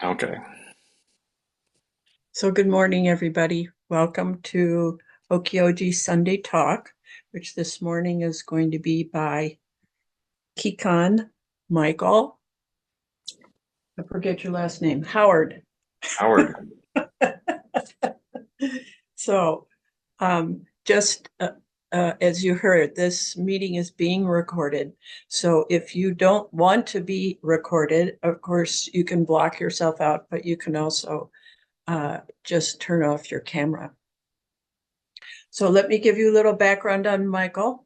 Okay. So good morning, everybody. Welcome to Okioji Sunday Talk, which this morning is going to be by Kikan Michael. I forget your last name, Howard. Howard. So just as you heard, this meeting is being recorded. So if you don't want to be recorded, of course, you can block yourself out, but you can also just turn off your camera. So let me give you a little background on Michael,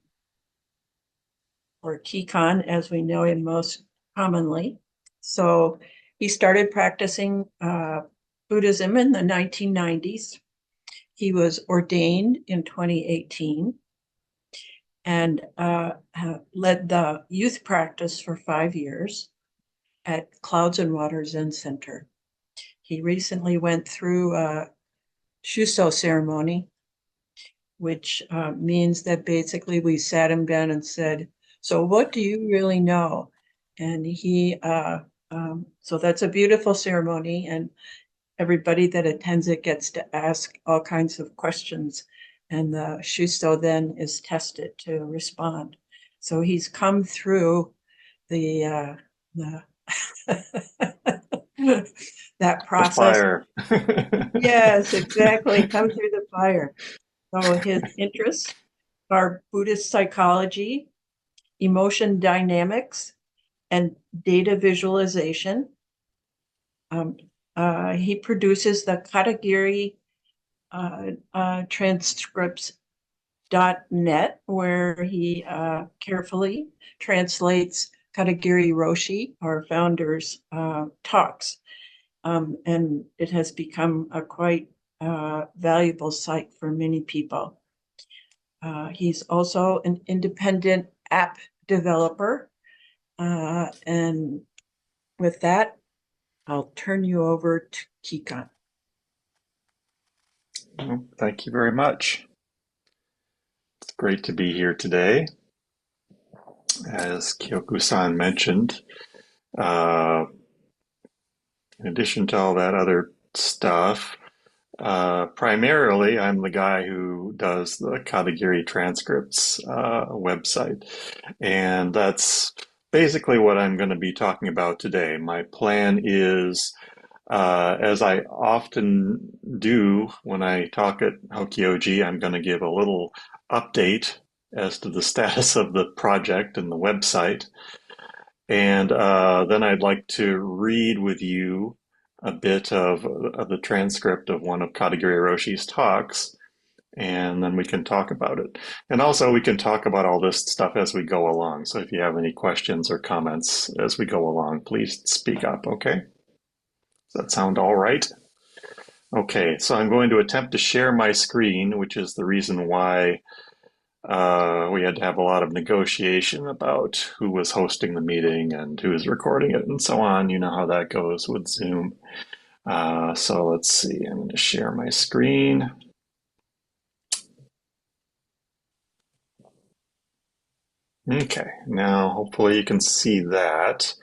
or Kikan, as we know him most commonly. So he started practicing Buddhism in the 1990s. He was ordained in 2018 and led the youth practice for 5 years at Clouds and Water Zen Center. He recently went through a Shuso ceremony, which means that basically we sat him down and said, so what do you really know? And so that's a beautiful ceremony, and everybody that attends it gets to ask all kinds of questions, and the Shuso then is tested to respond. So he's come through the that The process. fire. Yes, exactly. Come through the fire. So his interests are Buddhist psychology, emotion dynamics, and data visualization. Um, he produces the Katagiri transcripts.net, where he carefully translates Katagiri Roshi, our founder's talks. And it has become a quite valuable site for many people. He's also an independent app developer. And with that, I'll turn you over to Kikan. Well, thank you very much. It's great to be here today. As Kyoku-san mentioned, uh, in addition to all that other stuff, primarily I'm the guy who does the Katagiri transcripts website. And that's basically what I'm going to be talking about today. My plan is as I often do when I talk at Hokioji, I'm going to give a little update as to the status of the project and the website. And then I'd like to read with you a bit of the transcript of one of Katagiri Roshi's talks, and then we can talk about it. And also, we can talk about all this stuff as we go along. So if you have any questions or comments as we go along, please speak up, okay? Does that sound all right? Okay, so I'm going to attempt to share my screen, which is the reason why we had to have a lot of negotiation about who was hosting the meeting and who was recording it and so on. You know how that goes with Zoom. So let's see, I'm going to share my screen. Okay, now hopefully you can see that.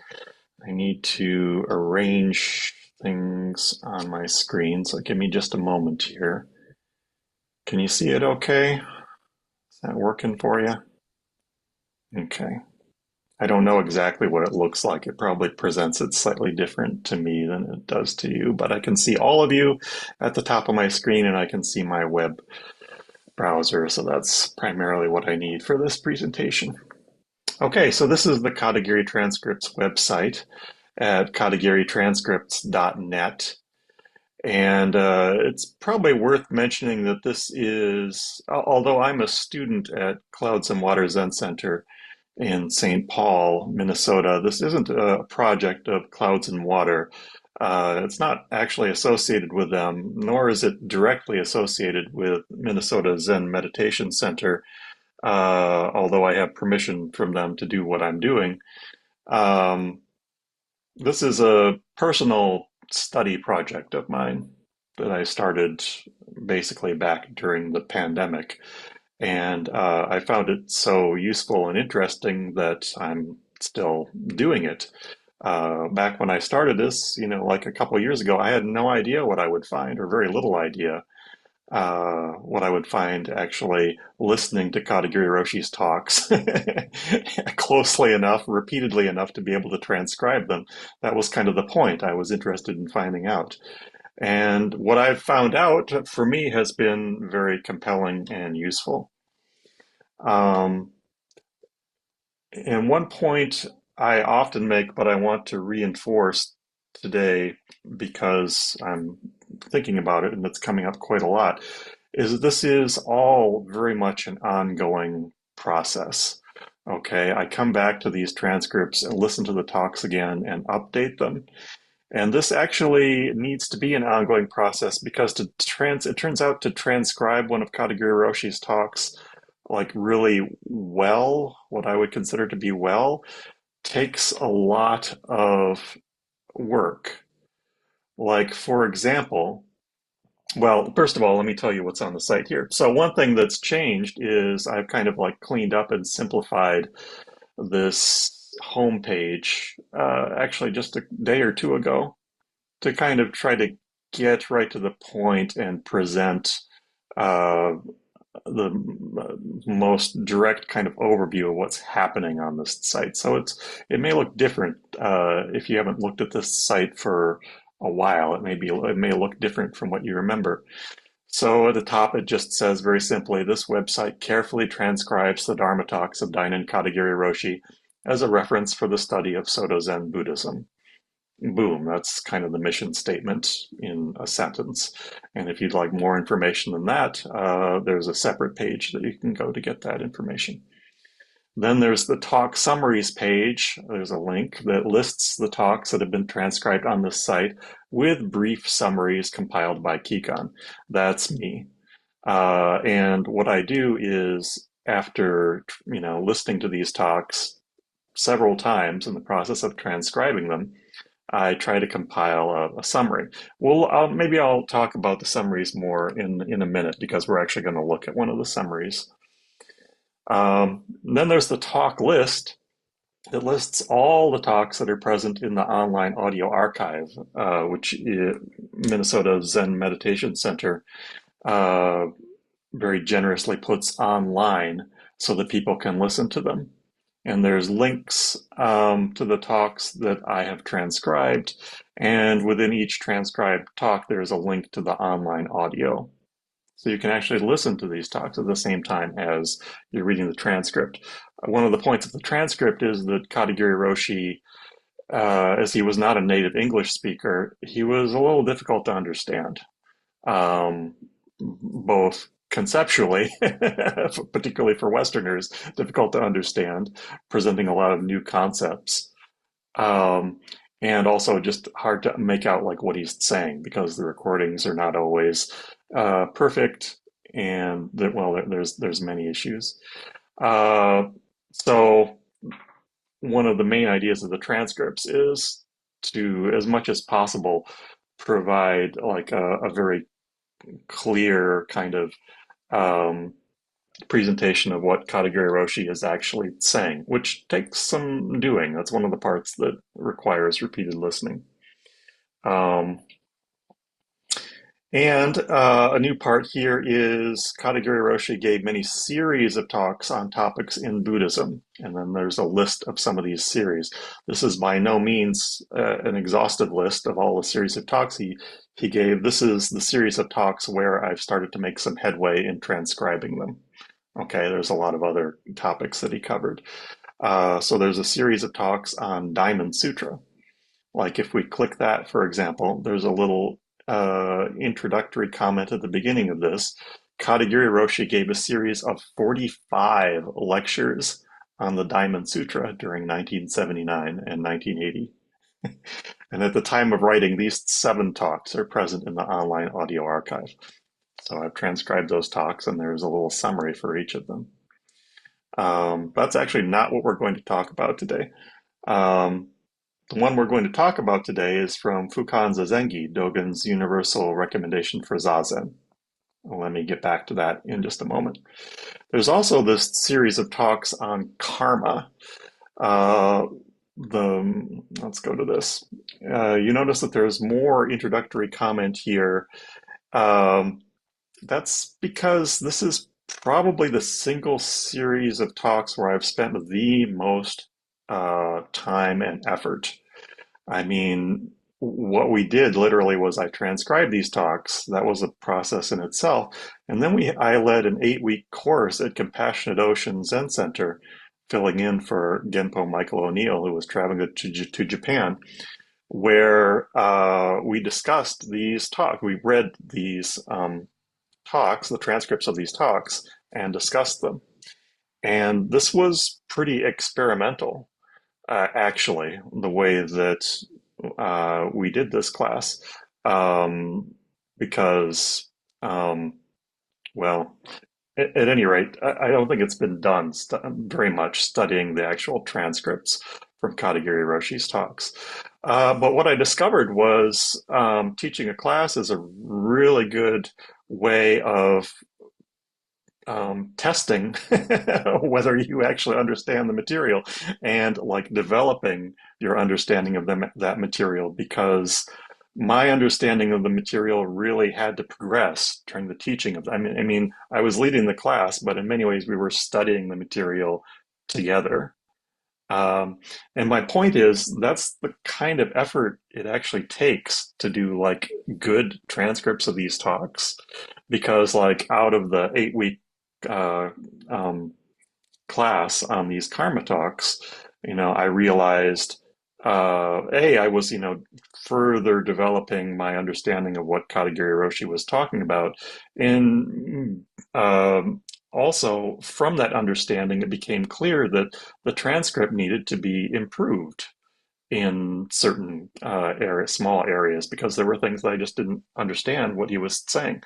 I need to arrange things on my screen, so give me just a moment here. Can you see it okay? Is that working for you? Okay. I don't know exactly what it looks like. It probably presents it slightly different to me than it does to you, but I can see all of you at the top of my screen and I can see my web browser, so that's primarily what I need for this presentation. Okay, so this is the Katagiri Transcripts website at katagiritranscripts.net. And it's probably worth mentioning that this is, although I'm a student at Clouds and Water Zen Center in St. Paul, Minnesota, this isn't a project of Clouds and Water. It's not actually associated with them, nor is it directly associated with Minnesota Zen Meditation Center, although I have permission from them to do what I'm doing. Um, this is a personal study project of mine that I started basically back during the pandemic. And I found it so useful and interesting that I'm still doing it. Back when I started this, like a couple of years ago, I had no idea what I would find, or very little idea what I would find actually listening to Kadagiri Roshi's talks closely enough, repeatedly enough to be able to transcribe them. That was kind of the point I was interested in finding out. And what I've found out for me has been very compelling and useful. Um, and one point I often make, but I want to reinforce today because I'm thinking about it and it's coming up quite a lot, is that this is all very much an ongoing process. Okay, I come back to these transcripts and listen to the talks again and update them. And this actually needs to be an ongoing process because it turns out to transcribe one of Kadagiri Roshi's talks like really well, what I would consider to be well, takes a lot of work. Like, for example, well, first of all, let me tell you what's on the site here. So one thing that's changed is I've kind of like cleaned up and simplified this homepage, actually just a day or two ago, to kind of try to get right to the point and present uh, the most direct kind of overview of what's happening on this site. So it may look different if you haven't looked at this site for a while. It may look different from what you remember. So at the top, it just says very simply, this website carefully transcribes the Dharma talks of Dainin Katagiri Roshi as a reference for the study of Soto Zen Buddhism. Boom, that's kind of the mission statement in a sentence. And if you'd like more information than that, there's a separate page that you can go to get that information. Then there's the talk summaries page. There's a link that lists the talks that have been transcribed on this site with brief summaries compiled by Kikon. That's me. And what I do is after, listening to these talks several times in the process of transcribing them, I try to compile a summary. Well, maybe I'll talk about the summaries more in a minute because we're actually going to look at one of the summaries. Then there's the talk list that lists all the talks that are present in the online audio archive, which Minnesota Zen Meditation Center uh, very generously puts online so that people can listen to them. And there's links to the talks that I have transcribed. And within each transcribed talk, there's a link to the online audio. So you can actually listen to these talks at the same time as you're reading the transcript. One of the points of the transcript is that Kadagiri Roshi, as he was not a native English speaker, he was a little difficult to understand, both conceptually, particularly for Westerners, difficult to understand, presenting a lot of new concepts, um, and also just hard to make out like what he's saying because the recordings are not always perfect, and there's many issues. Uh, so one of the main ideas of the transcripts is to, as much as possible, provide like a very clear kind of um, presentation of what Katagiri Roshi is actually saying, which takes some doing. That's one of the parts that requires repeated listening. Um, and a new part here is Katagiri Roshi gave many series of talks on topics in Buddhism. And then there's a list of some of these series. This is by no means an exhaustive list of all the series of talks he gave. This is the series of talks where I've started to make some headway in transcribing them. Okay, there's a lot of other topics that he covered. So there's a series of talks on Diamond Sutra. Like if we click that, for example, there's a little introductory comment at the beginning of this. Katagiri Roshi gave a series of 45 lectures on the Diamond Sutra during 1979 and 1980. And at the time of writing, these 7 talks are present in the online audio archive. So I've transcribed those talks, and there's a little summary for each of them. That's actually not what we're going to talk about today. Um, the one we're going to talk about today is from Fukanzazengi, Dogen's Universal Recommendation for Zazen. Let me get back to that in just a moment. There's also this series of talks on karma. Uh, let's go to this. You notice that there's more introductory comment here. Um, that's because this is probably the single series of talks where I've spent the most time and effort. I mean, what we did literally was I transcribed these talks. That was a process in itself. And then I led an 8-week course at Compassionate Ocean Zen Center, filling in for Genpo Michael O'Neill, who was traveling to Japan, where we discussed these talks. We read these talks, the transcripts of these talks, and discussed them. And this was pretty experimental, actually, the way that we did this class, um, because, um, well, at any rate, I don't think it's been done very much studying the actual transcripts from Katagiri Roshi's talks. But what I discovered was teaching a class is a really good way of testing whether you actually understand the material and like developing your understanding of that material, because my understanding of the material really had to progress during the teaching of. I mean, I was leading the class, but in many ways we were studying the material together. Um, and my point is, that's the kind of effort it actually takes to do like good transcripts of these talks, because like out of the 8-week uh, um, class on these karma talks, I realized, I was, further developing my understanding of what Katagiri Roshi was talking about. And also, from that understanding, it became clear that the transcript needed to be improved in certain small areas, because there were things that I just didn't understand what he was saying.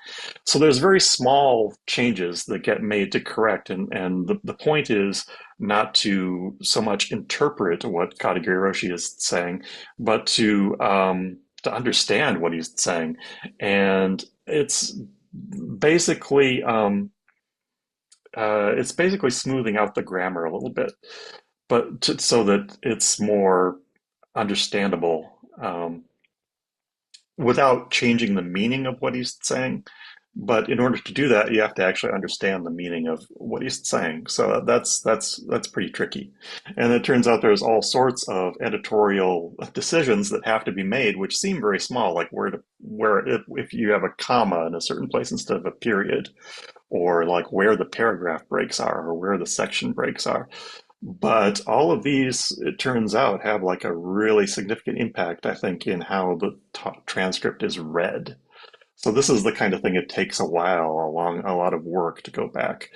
So there's very small changes that get made to correct, and the point is not to so much interpret what Katagiri Roshi is saying, but to understand what he's saying, and basically it's basically smoothing out the grammar a little bit, but so that it's more understandable, without changing the meaning of what he's saying. But in order to do that, you have to actually understand the meaning of what he's saying. So that's pretty tricky. And it turns out there's all sorts of editorial decisions that have to be made, which seem very small, like where if you have a comma in a certain place instead of a period, or like where the paragraph breaks are, or where the section breaks are. But all of these, it turns out, have like a really significant impact, I think, in how the transcript is read. So this is the kind of thing it takes a while, a lot of work to go back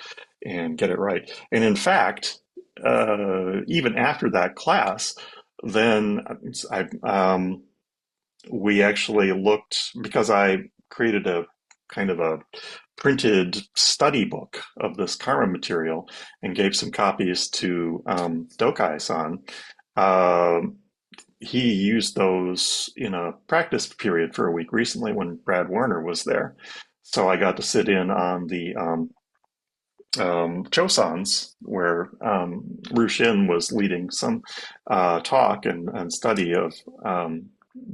and get it right. And in fact, even after that class, then we actually looked, because I created a kind of a printed study book of this karma material and gave some copies to Dokai-san. Uh, he used those in a practice period for a week recently when Brad Warner was there. So I got to sit in on the Chosans, where Rushin was leading some talk and study of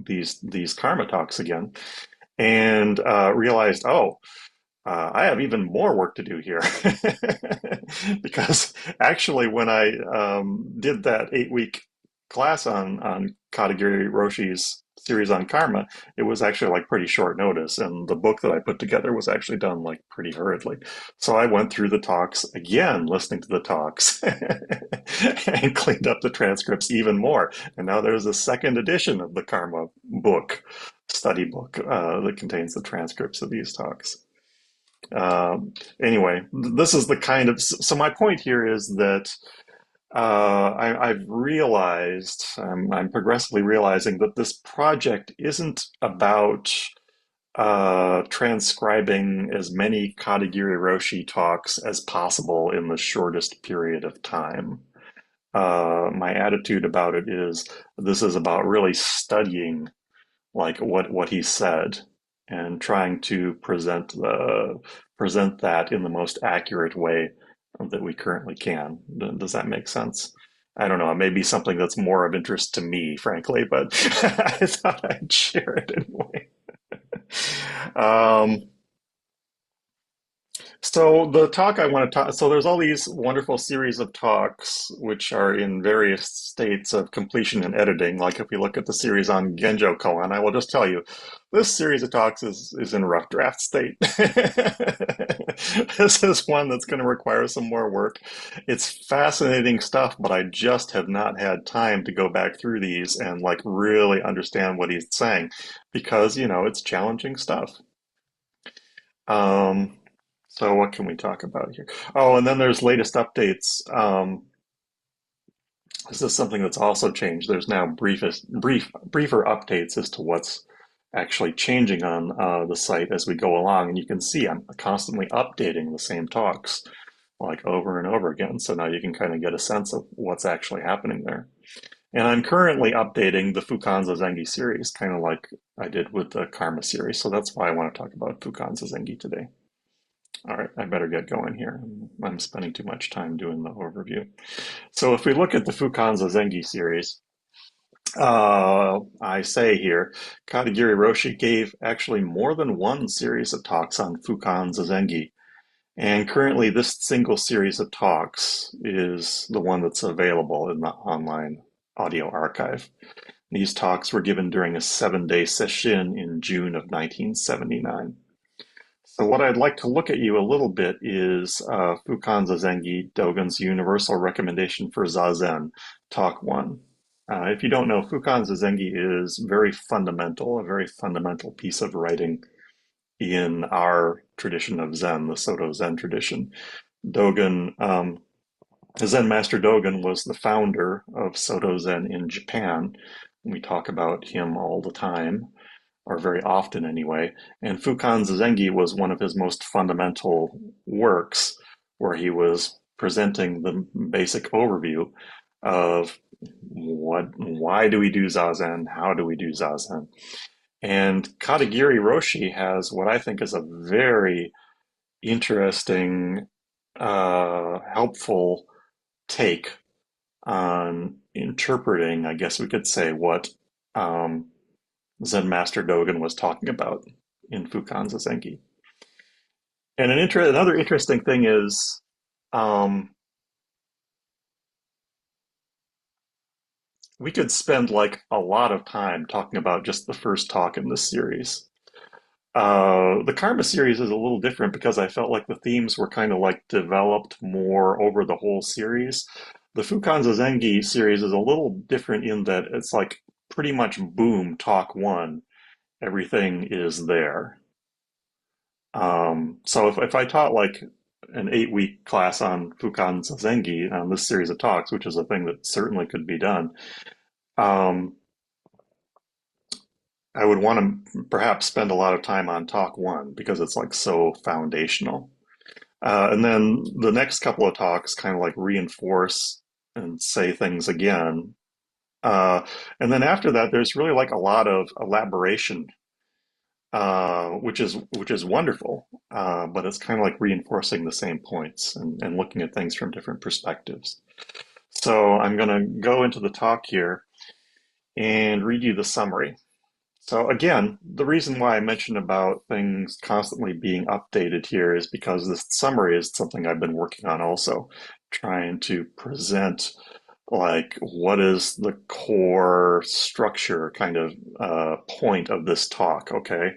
these karma talks again, and realized, oh, I have even more work to do here. Because actually, when I did that 8-week class on Katagiri Roshi's series on karma, it was actually like pretty short notice, and the book that I put together was actually done like pretty hurriedly. So I went through the talks again, listening to the talks, and cleaned up the transcripts even more. And now there's a second edition of the karma book, study book, that contains the transcripts of these talks. Anyway, this is the kind of, so my point here is that I've realized, I'm progressively realizing that this project isn't about transcribing as many Katagiri Roshi talks as possible in the shortest period of time. My attitude about it is, this is about really studying like what he said, and trying to present that in the most accurate way that we currently can. Does that make sense? I don't know, it may be something that's more of interest to me, frankly, but I thought I'd share it anyway. Um, so the talk I want to talk, so there's all these wonderful series of talks which are in various states of completion and editing. Like if we look at the series on Genjo Koan, I will just tell you, this series of talks is in rough draft state. This is one that's going to require some more work. It's fascinating stuff, but I just have not had time to go back through these and like really understand what he's saying because, it's challenging stuff. Um, so what can we talk about here? Oh, and then there's latest updates. This is something that's also changed. There's now briefer updates as to what's actually changing on the site as we go along, and you can see I'm constantly updating the same talks like over and over again. So now you can kind of get a sense of what's actually happening there. And I'm currently updating the Fukanzazengi series, kind of like I did with the Karma series. So that's why I want to talk about Fukanzazengi today. All right, I better get going here. I'm spending too much time doing the overview. So if we look at the Fukanzazengi series, I say here, Katagiri Roshi gave actually more than one series of talks on Fukanzazengi. And currently this single series of talks is the one that's available in the online audio archive. These talks were given during a 7-day session in June of 1979. So what I'd like to look at you a little bit is Fukanzazengi Dogen's Universal Recommendation for Zazen, Talk 1. If you don't know, Fukanzazengi is a very fundamental piece of writing in our tradition of Zen, the Soto Zen tradition. Dogen, Zen Master Dogen was the founder of Soto Zen in Japan. We talk about him all the time, or very often anyway. And Fukanzazengi was one of his most fundamental works, where he was presenting the basic overview of why do we do Zazen, how do we do Zazen. And Katagiri Roshi has what I think is a very interesting, helpful take on interpreting, I guess we could say, what um, Zen Master Dogen was talking about in Fukanzazengi. And another interesting thing is um, we could spend like a lot of time talking about just the first talk in this series. The Karma series is a little different because I felt like the themes were kind of like developed more over the whole series. The Fukanzazengi series is a little different in that it's like pretty much boom, talk one, everything is there. So if I taught like an 8-week class on Fukanzazengi on this series of talks, which is a thing that certainly could be done, um, I would want to perhaps spend a lot of time on talk one because it's like so foundational. And then the next couple of talks kind of like reinforce and say things again. Uh, and then after that, there's really like a lot of elaboration, which is wonderful. But it's kind of like reinforcing the same points and looking at things from different perspectives. So I'm going to go into the talk here and read you the summary. So again, the reason why I mentioned about things constantly being updated here is because this summary is something I've been working on also, trying to present like what is the core structure kind of point of this talk, okay?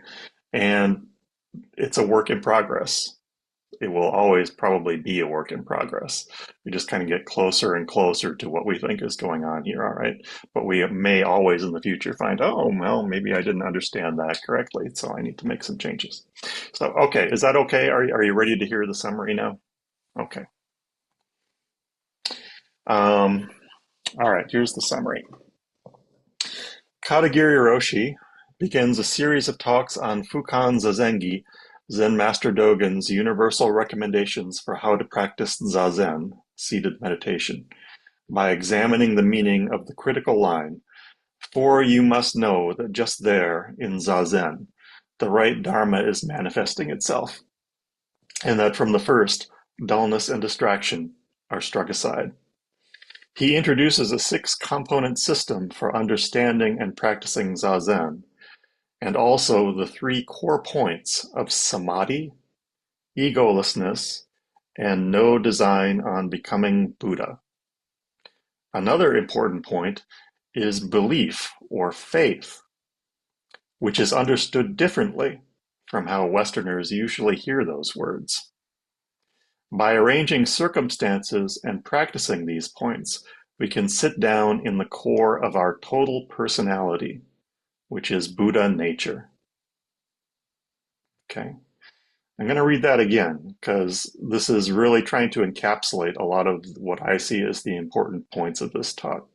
And it's a work in progress. It will always probably be a work in progress. We just kind of get closer and closer to what we think is going on here, all right? But we may always in the future find, oh, well, maybe I didn't understand that correctly, so I need to make some changes. So, okay, is that okay? Are you ready to hear the summary now? Okay. Um, all right, here's the summary. Katagiri Roshi begins a series of talks on Fukanzazengi, Zen Master Dogen's universal recommendations for how to practice Zazen, seated meditation, by examining the meaning of the critical line, for you must know that just there, in Zazen, the right Dharma is manifesting itself, and that from the first, dullness and distraction are struck aside. He introduces a six-component system for understanding and practicing Zazen, and also the three core points of samadhi, egolessness, and no design on becoming Buddha. Another important point is belief or faith, which is understood differently from how Westerners usually hear those words. By arranging circumstances and practicing these points, we can sit down in the core of our total personality, which is Buddha nature. Okay, I'm going to read that again because this is really trying to encapsulate a lot of what I see as the important points of this talk.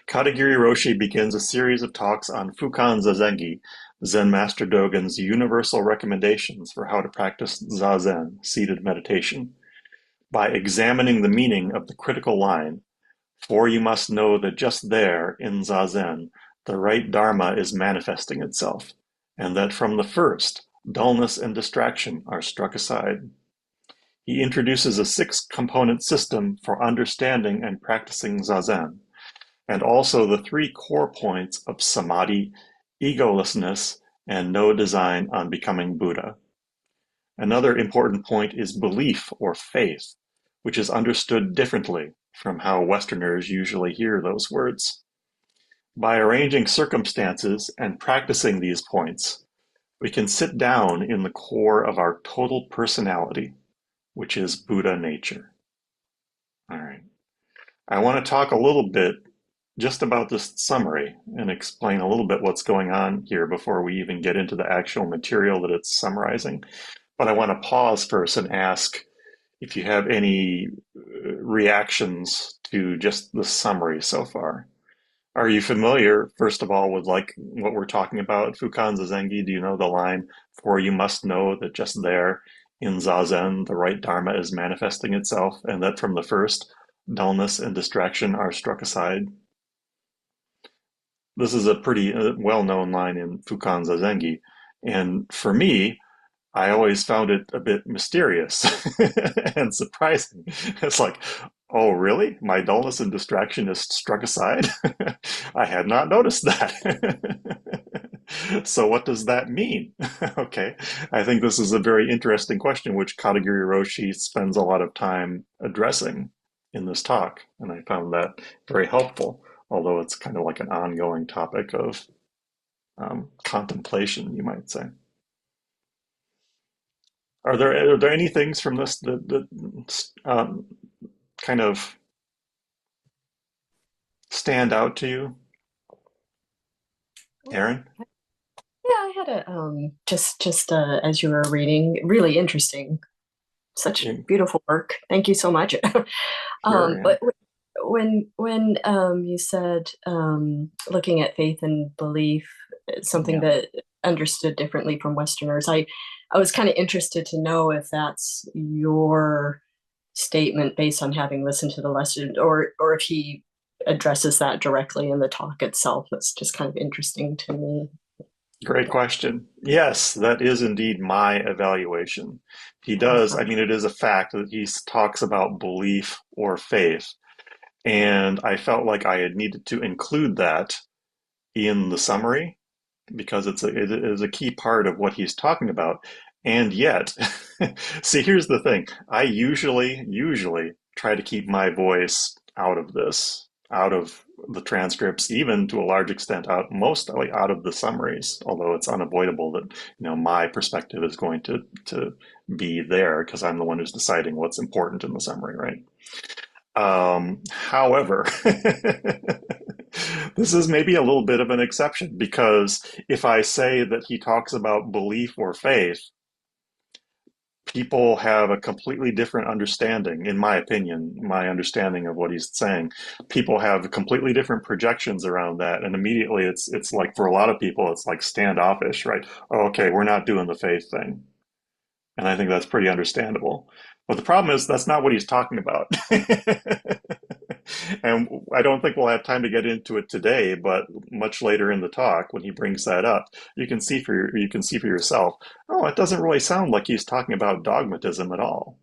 Katagiri Roshi begins a series of talks on Fukanzazengi, Zen Master Dogen's universal recommendations for how to practice Zazen, seated meditation, by examining the meaning of the critical line, "For you must know that just there, in Zazen, the right Dharma is manifesting itself, and that from the first, dullness and distraction are struck aside." He introduces a six-component system for understanding and practicing Zazen, and also the three core points of samadhi, egolessness, and no design on becoming Buddha. Another important point is belief or faith, which is understood differently from how Westerners usually hear those words. By arranging circumstances and practicing these points, we can sit down in the core of our total personality, which is Buddha nature. All right. I want to talk a little bit just about this summary and explain a little bit what's going on here before we even get into the actual material that it's summarizing. But I want to pause first and ask if you have any reactions to just the summary so far. Are you familiar, first of all, with like what we're talking about, Fukanzazengi? Do you know the line, "For you must know that just there in Zazen, the right Dharma is manifesting itself, and that from the first, dullness and distraction are struck aside"? This is a pretty well-known line in Fukanzazengi. And for me, I always found it a bit mysterious and surprising. It's like, oh, really? My dullness and distraction is struck aside? I had not noticed that. So what does that mean? Okay, I think this is a very interesting question, which Katagiri Roshi spends a lot of time addressing in this talk, and I found that very helpful, although it's kind of like an ongoing topic of contemplation, you might say. Are there any things from this that kind of stand out to you, Well, Aaron? yeah, I had a just as you were reading, really interesting. Such You- beautiful work. Thank you so much. Sure, yeah. But when you said looking at faith and belief, something Yeah. that understood differently from Westerners, I was kind of interested to know if that's your statement based on having listened to the lesson, or if he addresses that directly in the talk itself. That's just kind of interesting to me. Great question. Yes, that is indeed my evaluation. He does, I Awesome. mean, it is a fact that he talks about belief or faith, and I felt like I had needed to include that in the summary because it is a key part of what he's talking about. And yet, see, here's the thing. I usually try to keep my voice out of this, out of the transcripts, even to a large extent, mostly out of the summaries, although it's unavoidable that, my perspective is going to be there because I'm the one who's deciding what's important in the summary, right? However, this is maybe a little bit of an exception because if I say that he talks about belief or faith, people have a completely different understanding, in my opinion, my understanding of what he's saying. People have completely different projections around that, and immediately it's like for a lot of people, it's like standoffish, right? Oh, okay, we're not doing the faith thing. And I think that's pretty understandable. But the problem is that's not what he's talking about. And I don't think we'll have time to get into it today, but much later in the talk, when he brings that up, you can see for yourself. Oh, it doesn't really sound like he's talking about dogmatism at all.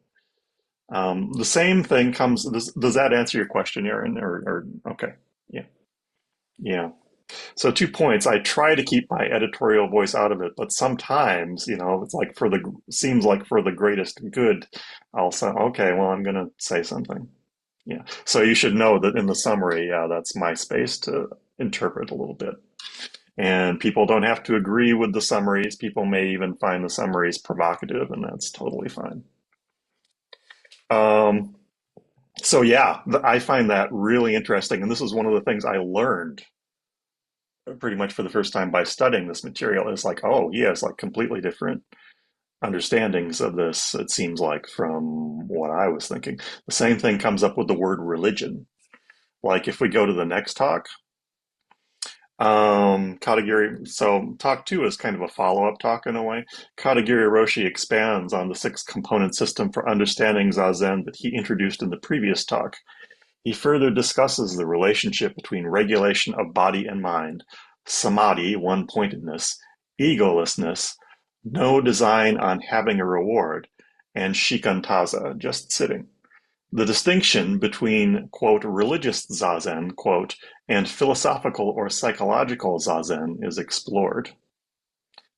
The same thing comes. Does that answer your question, Aaron? Or okay, yeah, yeah. So 2 points. I try to keep my editorial voice out of it, but sometimes, it's like seems like for the greatest good, I'll say, okay, well, I'm going to say something. Yeah. So you should know that in the summary, yeah, that's my space to interpret a little bit. And people don't have to agree with the summaries. People may even find the summaries provocative, and that's totally fine. Um, so yeah, I find that really interesting. And this is one of the things I learned pretty much for the first time by studying this material. Is like, oh, he has like completely different understandings of this, it seems like, from what I was thinking. The same thing comes up with the word religion. Like if we go to the next talk, Katagiri, so talk two is kind of a follow-up talk in a way. Katagiri Roshi expands on the six component system for understanding Zazen that he introduced in the previous talk. He further discusses the relationship between regulation of body and mind, samadhi, one-pointedness, egolessness, no design on having a reward, and shikantaza, just sitting. The distinction between, quote, religious zazen, quote, and philosophical or psychological zazen is explored.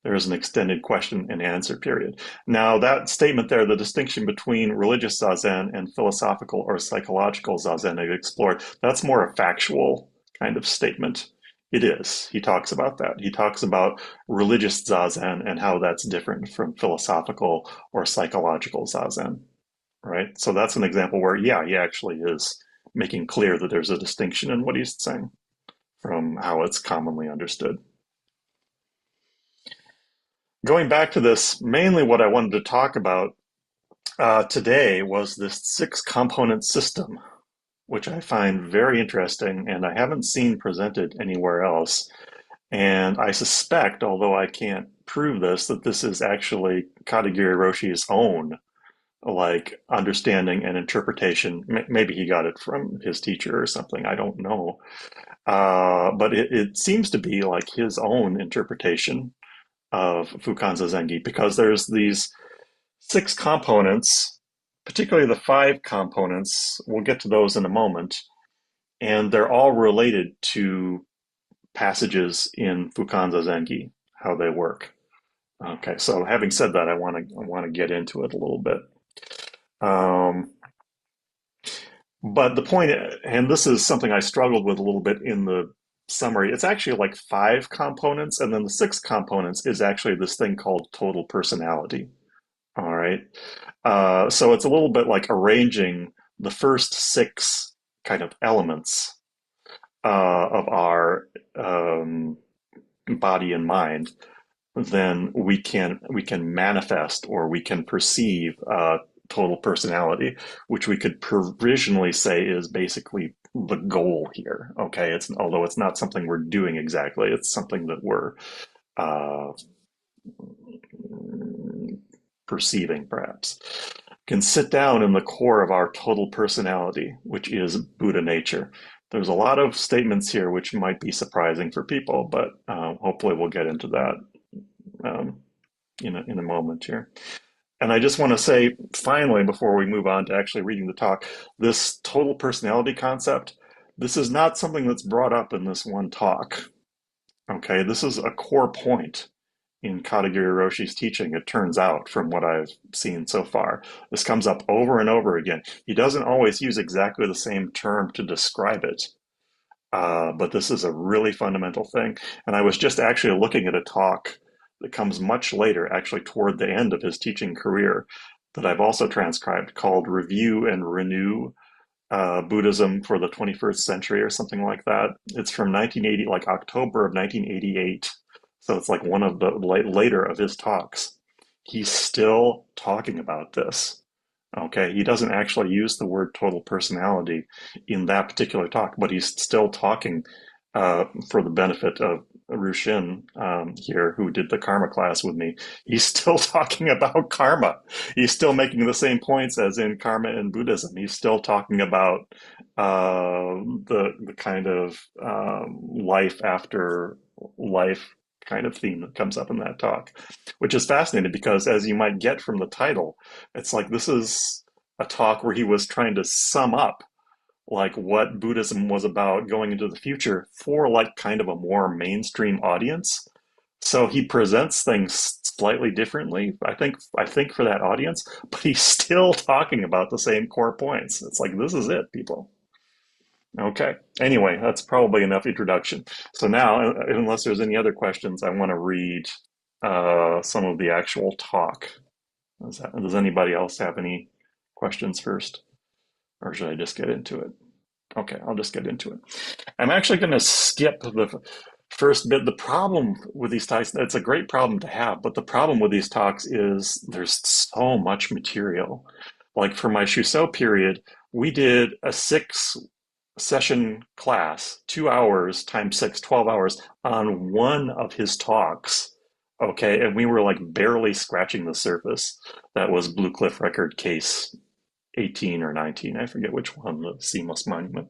There is an extended question and answer period. Now, that statement there, the distinction between religious zazen and philosophical or psychological zazen is explored, that's more a factual kind of statement. It is. He talks about that. He talks about religious zazen and how that's different from philosophical or psychological zazen, right? So that's an example where, yeah, he actually is making clear that there's a distinction in what he's saying from how it's commonly understood. Going back to this, mainly what I wanted to talk about today was this six component system, which I find very interesting and I haven't seen presented anywhere else. And I suspect, although I can't prove this, that this is actually Katagiri Roshi's own like understanding and interpretation. Maybe he got it from his teacher or something. I don't know. But it seems to be like his own interpretation of Fukanzazengi because there's these six components, particularly the five components. We'll get to those in a moment, and they're all related to passages in Fukanzazengi, how they work. Okay, so having said that, I want to get into it a little bit. Um, but the point, and this is something I struggled with a little bit in the summary. It's actually like five components, and then the sixth components is actually this thing called total personality. All right. So it's a little bit like arranging the first six kind of elements of our body and mind. Then we can manifest or we can perceive total personality, which we could provisionally say is basically the goal here. Okay, although it's not something we're doing exactly, it's something that we're uh, perceiving, perhaps, can sit down in the core of our total personality, which is Buddha nature. There's a lot of statements here which might be surprising for people, but hopefully we'll get into that um, in a moment here. And I just want to say, finally, before we move on to actually reading the talk, this total personality concept, this is not something that's brought up in this one talk. Okay, this is a core point in Katagiri Roshi's teaching, it turns out, from what I've seen so far. This comes up over and over again. He doesn't always use exactly the same term to describe it, but this is a really fundamental thing. And I was just actually looking at a talk that comes much later, actually toward the end of his teaching career, that I've also transcribed called Review and Renew Buddhism for the 21st Century or something like that. It's from 1980, like October of 1988. So it's like one of the later of his talks. He's still talking about this. Okay, he doesn't actually use the word total personality in that particular talk, but he's still talking for the benefit of Rushin here, who did the karma class with me. He's still talking about karma. He's still making the same points as in karma and Buddhism. He's still talking about the kind of life after life kind of theme that comes up in that talk, which is fascinating because, as you might get from the title, it's like this is a talk where he was trying to sum up like what Buddhism was about going into the future for like kind of a more mainstream audience. So he presents things slightly differently, I think for that audience, but he's still talking about the same core points. It's like this is it, people. Okay. Anyway, that's probably enough introduction. So now, unless there's any other questions, I want to read some of the actual talk. Does anybody else have any questions first? Or should I just get into it? Okay, I'll just get into it. I'm actually going to skip the first bit. The problem with these talks, it's a great problem to have, but the problem with these talks is there's so much material. Like for my Shuso period, we did a 6 session class, 2 hours times 6, 12 hours on one of his talks. Okay, and we were like barely scratching the surface. That was Blue Cliff Record case 18 or 19, I forget which one, the Seamless Monument,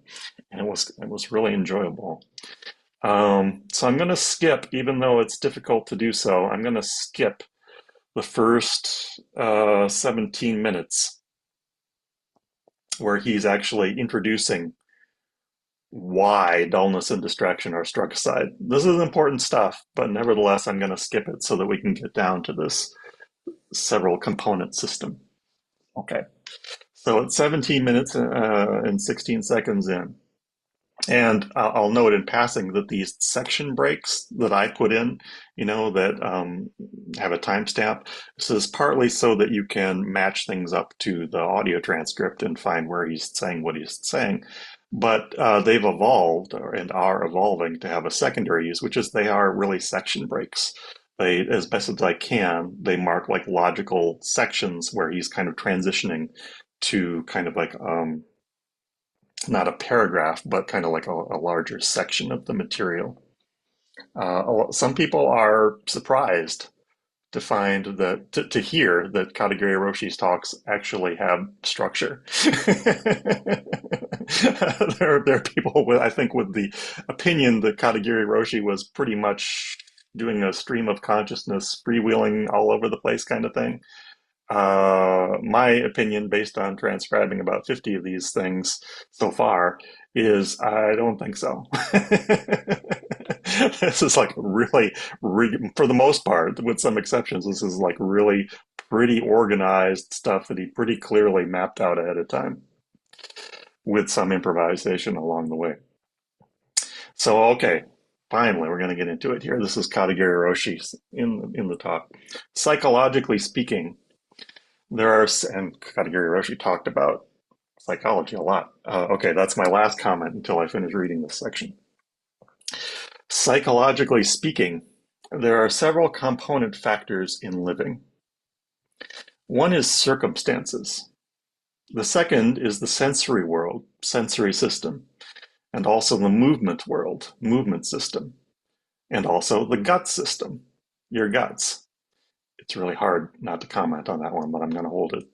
and it was really enjoyable. So I'm going to skip, even though it's difficult to do so. I'm going to skip the first 17 minutes where he's actually introducing why dullness and distraction are struck aside. This is important stuff, but nevertheless, I'm going to skip it so that we can get down to this several component system. Okay. So it's 17 minutes and 16 seconds in. And I'll note in passing that these section breaks that I put in, that have a timestamp, this is partly so that you can match things up to the audio transcript and find where he's saying what he's saying. But they've evolved and are evolving to have a secondary use, which is they are really section breaks. They, as best as I can, they mark like logical sections where he's kind of transitioning to kind of like not a paragraph, but kind of like a larger section of the material. Some people are surprised to find that to hear that Katagiri Roshi's talks actually have structure. There are people with, I think, with the opinion that Katagiri Roshi was pretty much doing a stream of consciousness, freewheeling all over the place kind of thing. My opinion, based on transcribing about 50 of these things so far, is I don't think so. This is like really, for the most part, with some exceptions, this is like really pretty organized stuff that he pretty clearly mapped out ahead of time with some improvisation along the way. So, okay, finally, we're going to get into it here. This is Katagiri Roshi in the talk. Psychologically speaking, and Katagiri Roshi talked about psychology a lot. Okay, that's my last comment until I finish reading this section. Psychologically speaking, there are several component factors in living. One is circumstances. The second is the sensory world, sensory system, and also the movement world, movement system, and also the gut system, your guts. It's really hard not to comment on that one, but I'm going to hold it.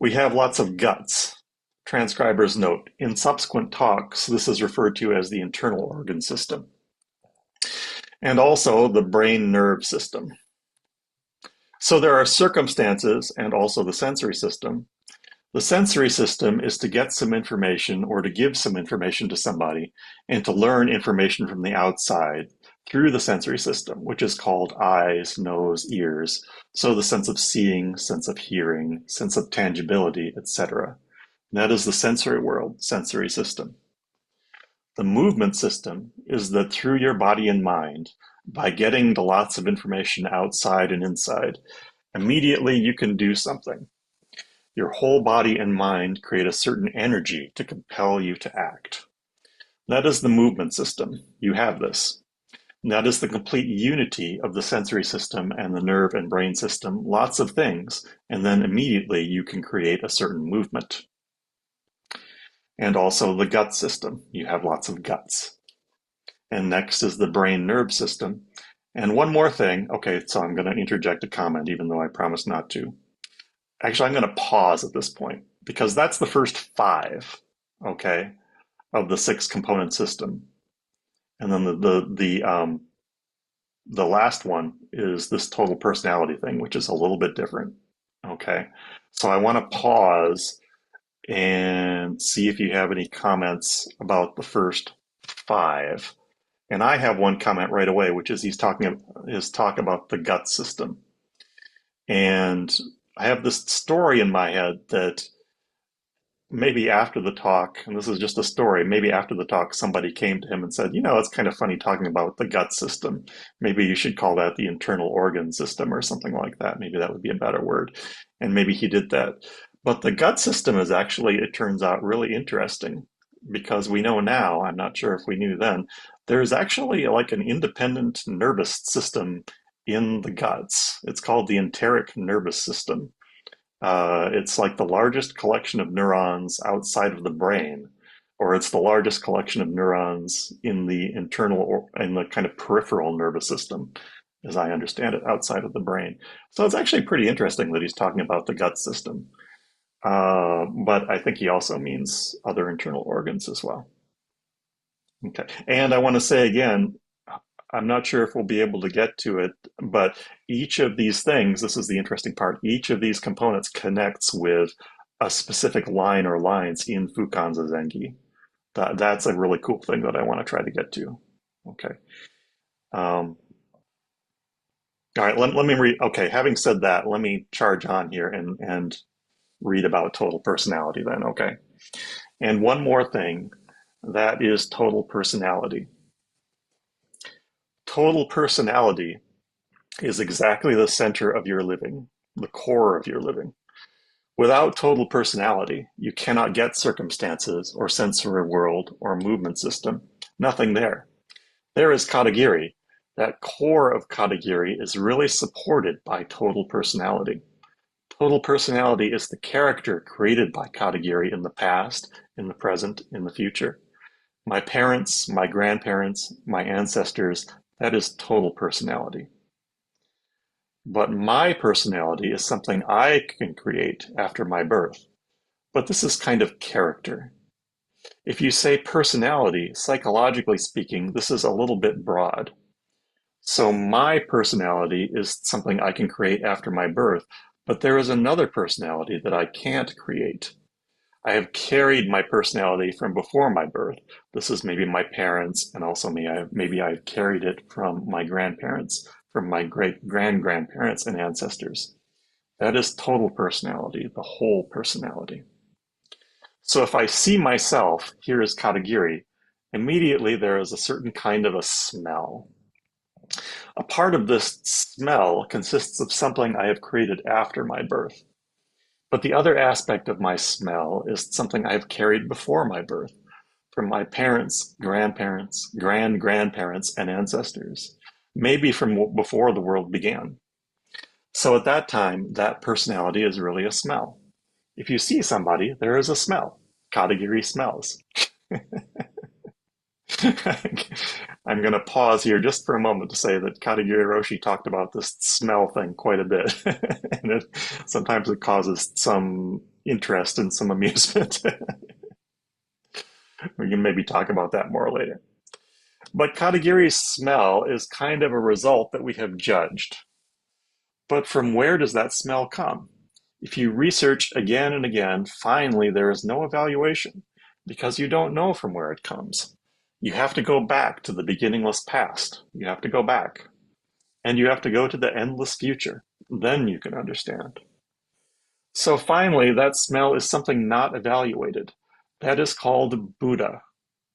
We have lots of guts. Transcribers note, in subsequent talks, this is referred to as the internal organ system, and also the brain nerve system. So there are circumstances and also the sensory system. The sensory system is to get some information or to give some information to somebody and to learn information from the outside through the sensory system, which is called eyes, nose, ears. So the sense of seeing, sense of hearing, sense of tangibility, etc. That is the sensory world, sensory system. The movement system is that through your body and mind, by getting the lots of information outside and inside, immediately you can do something. Your whole body and mind create a certain energy to compel you to act. That is the movement system. You have this. And that is the complete unity of the sensory system and the nerve and brain system. Lots of things, and then immediately you can create a certain movement. And also the gut system. You have lots of guts. And next is the brain nerve system. And one more thing. Okay, so I'm going to interject a comment, even though I promised not to. Actually, I'm going to pause at this point because that's the first 5, okay, of the 6 component system. And then the last one is this total personality thing, which is a little bit different, okay? So I want to pause and see if you have any comments about the first five. And I have one comment right away, which is his talk about the gut system. And I have this story in my head that maybe after the talk, and this is just a story, maybe after the talk, somebody came to him and said, it's kind of funny talking about the gut system. Maybe you should call that the internal organ system or something like that. Maybe that would be a better word. And maybe he did that. But the gut system is actually, it turns out, really interesting because we know now, I'm not sure if we knew then, there's actually like an independent nervous system in the guts. It's called the enteric nervous system. It's like the largest collection of neurons outside of the brain, or it's the largest collection of neurons in the internal or in the kind of peripheral nervous system, as I understand it, outside of the brain. So it's actually pretty interesting that he's talking about the gut system. But I think he also means other internal organs as well. Okay. And I want to say again, I'm not sure if we'll be able to get to it, but each of these things, this is the interesting part, each of these components connects with a specific line or lines in Fukanzazengi. That's a really cool thing that I want to try to get to. Okay. All right, let me read. Okay, having said that, let me charge on here and read about total personality then, okay? And one more thing, that is total personality. Total personality is exactly the center of your living, the core of your living. Without total personality, you cannot get circumstances or sensory world or movement system. Nothing there. There is Katagiri. That core of Katagiri is really supported by total personality. Total personality is the character created by Katagiri in the past, in the present, in the future. My parents, my grandparents, my ancestors, that is total personality. But my personality is something I can create after my birth. But this is kind of character. If you say personality, psychologically speaking, this is a little bit broad. So my personality is something I can create after my birth, but there is another personality that I can't create. I have carried my personality from before my birth. This is maybe my parents, and also maybe I've carried it from my grandparents, from my great-grandparents and ancestors. That is total personality, the whole personality. So if I see myself, here is Katagiri, immediately there is a certain kind of a smell. A part of this smell consists of something I have created after my birth. But the other aspect of my smell is something I have carried before my birth, from my parents, grandparents, grandparents, and ancestors, maybe from before the world began. So at that time, that personality is really a smell. If you see somebody, there is a smell. Katagiri smells. I'm going to pause here just for a moment to say that Katagiri Roshi talked about this smell thing quite a bit. And sometimes it causes some interest and some amusement. We can maybe talk about that more later. But Katagiri's smell is kind of a result that we have judged. But from where does that smell come? If you research again and again, finally there is no evaluation because you don't know from where it comes. You have to go back to the beginningless past. You have to go back. And you have to go to the endless future. Then you can understand. So finally, that smell is something not evaluated. That is called Buddha,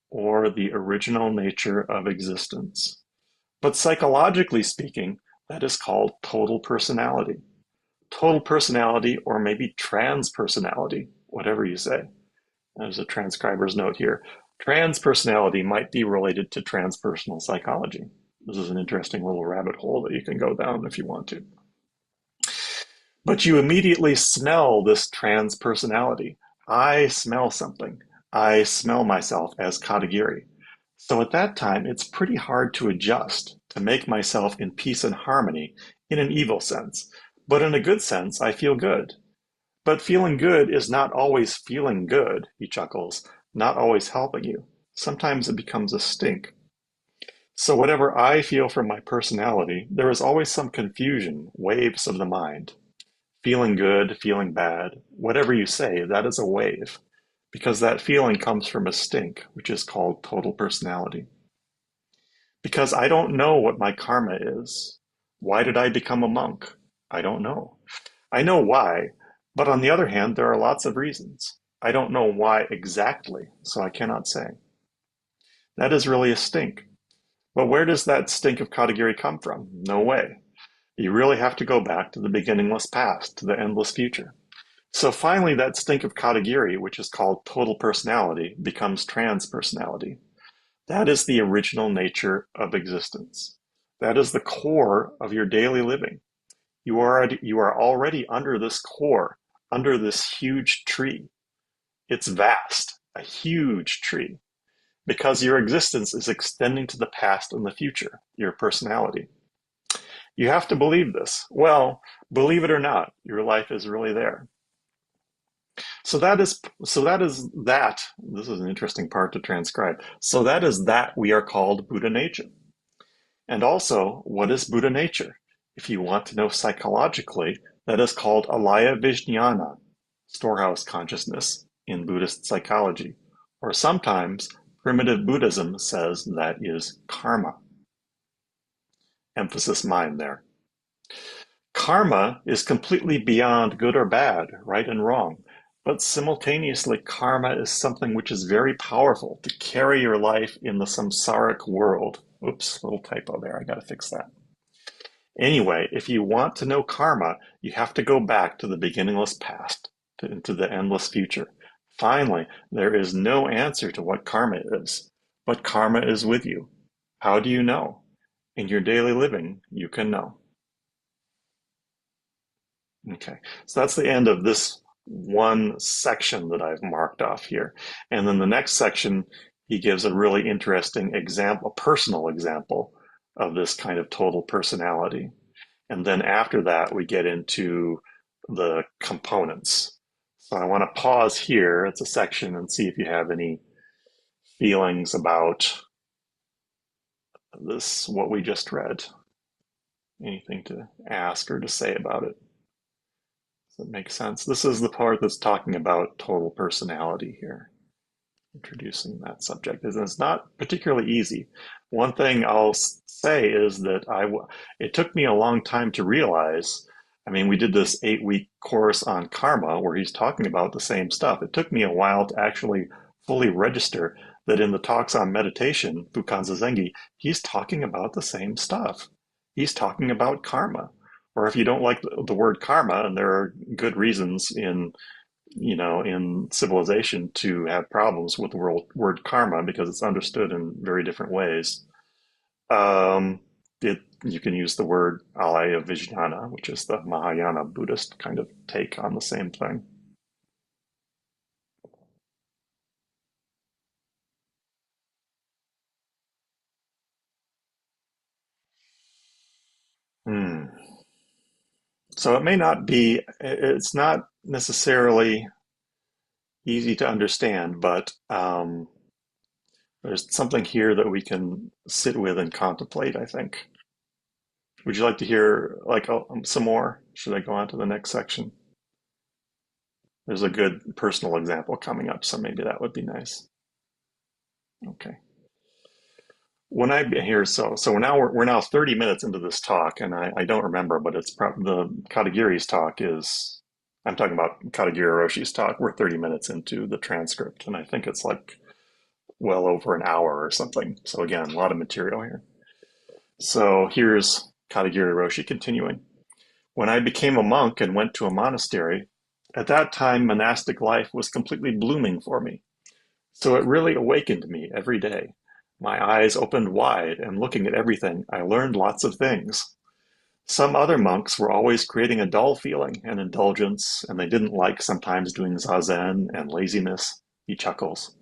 or the original nature of existence. But psychologically speaking, that is called total personality. Total personality, or maybe transpersonality, whatever you say. There's a transcriber's note here. Transpersonality might be related to transpersonal psychology. This is an interesting little rabbit hole that you can go down if you want to. But you immediately smell this transpersonality. I smell something. I smell myself as Katagiri. So at that time, it's pretty hard to adjust, to make myself in peace and harmony, in an evil sense. But in a good sense, I feel good. But feeling good is not always feeling good, he chuckles, not always helping you. Sometimes it becomes a stink. So whatever I feel from my personality, there is always some confusion, waves of the mind. feeling good, feeling bad, whatever you say, that is a wave, because that feeling comes from a stink, which is called total personality. Because I don't know what my karma is. Why did I become a monk? I don't know. I know why, but on the other hand, there are lots of reasons. I don't know why exactly, so I cannot say. That is really a stink. But where does that stink of Katagiri come from? No way. You really have to go back to the beginningless past, to the endless future. So finally, that stink of Katagiri, which is called total personality, becomes transpersonality. That is the original nature of existence. That is the core of your daily living. You are already under this core, under this huge tree. It's vast, a huge tree, because your existence is extending to the past and the future, your personality. You have to believe this. Well, believe it or not, your life is really there. So that is that. This is an interesting part to transcribe. So that is that we are called Buddha nature. And also, what is Buddha nature? If you want to know psychologically, that is called alaya vijnana, storehouse consciousness in Buddhist psychology. Or sometimes primitive Buddhism says that is karma. Emphasis mind there. Karma is completely beyond good or bad, right and wrong. But simultaneously, karma is something which is very powerful to carry your life in the samsaric world. Oops, little typo there. I got to fix that. Anyway, if you want to know karma, you have to go back to the beginningless past, into the endless future. Finally, there is no answer to what karma is, but karma is with you. How do you know? In your daily living, you can know. Okay, so that's the end of this one section that I've marked off here. And then the next section, he gives a really interesting example, a personal example of this kind of total personality. And then after that, we get into the components. So I want to pause here. It's a section and see if you have any feelings about this, what we just read. Anything to ask or to say about it. Does that make sense? This is the part that's talking about total personality here, introducing that subject. And it's not particularly easy. One thing I'll say is that it took me a long time to realize. I mean, we did this 8-week course on karma where he's talking about the same stuff. It took me a while to actually fully register that in the talks on meditation, Fukanzazengi, he's talking about the same stuff. He's talking about karma. Or if you don't like the word karma, and there are good reasons in civilization to have problems with the word karma because it's understood in very different ways. Um, you can use the word alaya vijnana, which is the Mahayana Buddhist kind of take on the same thing. Hmm. So it's not necessarily easy to understand, but there's something here that we can sit with and contemplate, I think. Would you like to hear some more? Should I go on to the next section? There's a good personal example coming up, so maybe that would be nice. Okay. When I here, so we're now 30 minutes into this talk, and I don't remember, but it's the Katagiri's talk is. I'm talking about Katagiri Roshi's talk. We're 30 minutes into the transcript, and I think it's like well over an hour or something. So again, a lot of material here. So here's Katagiri Roshi continuing. When I became a monk and went to a monastery, at that time monastic life was completely blooming for me. So it really awakened me every day. My eyes opened wide, and looking at everything, I learned lots of things. Some other monks were always creating a dull feeling and indulgence, and they didn't like sometimes doing zazen and laziness. He chuckles.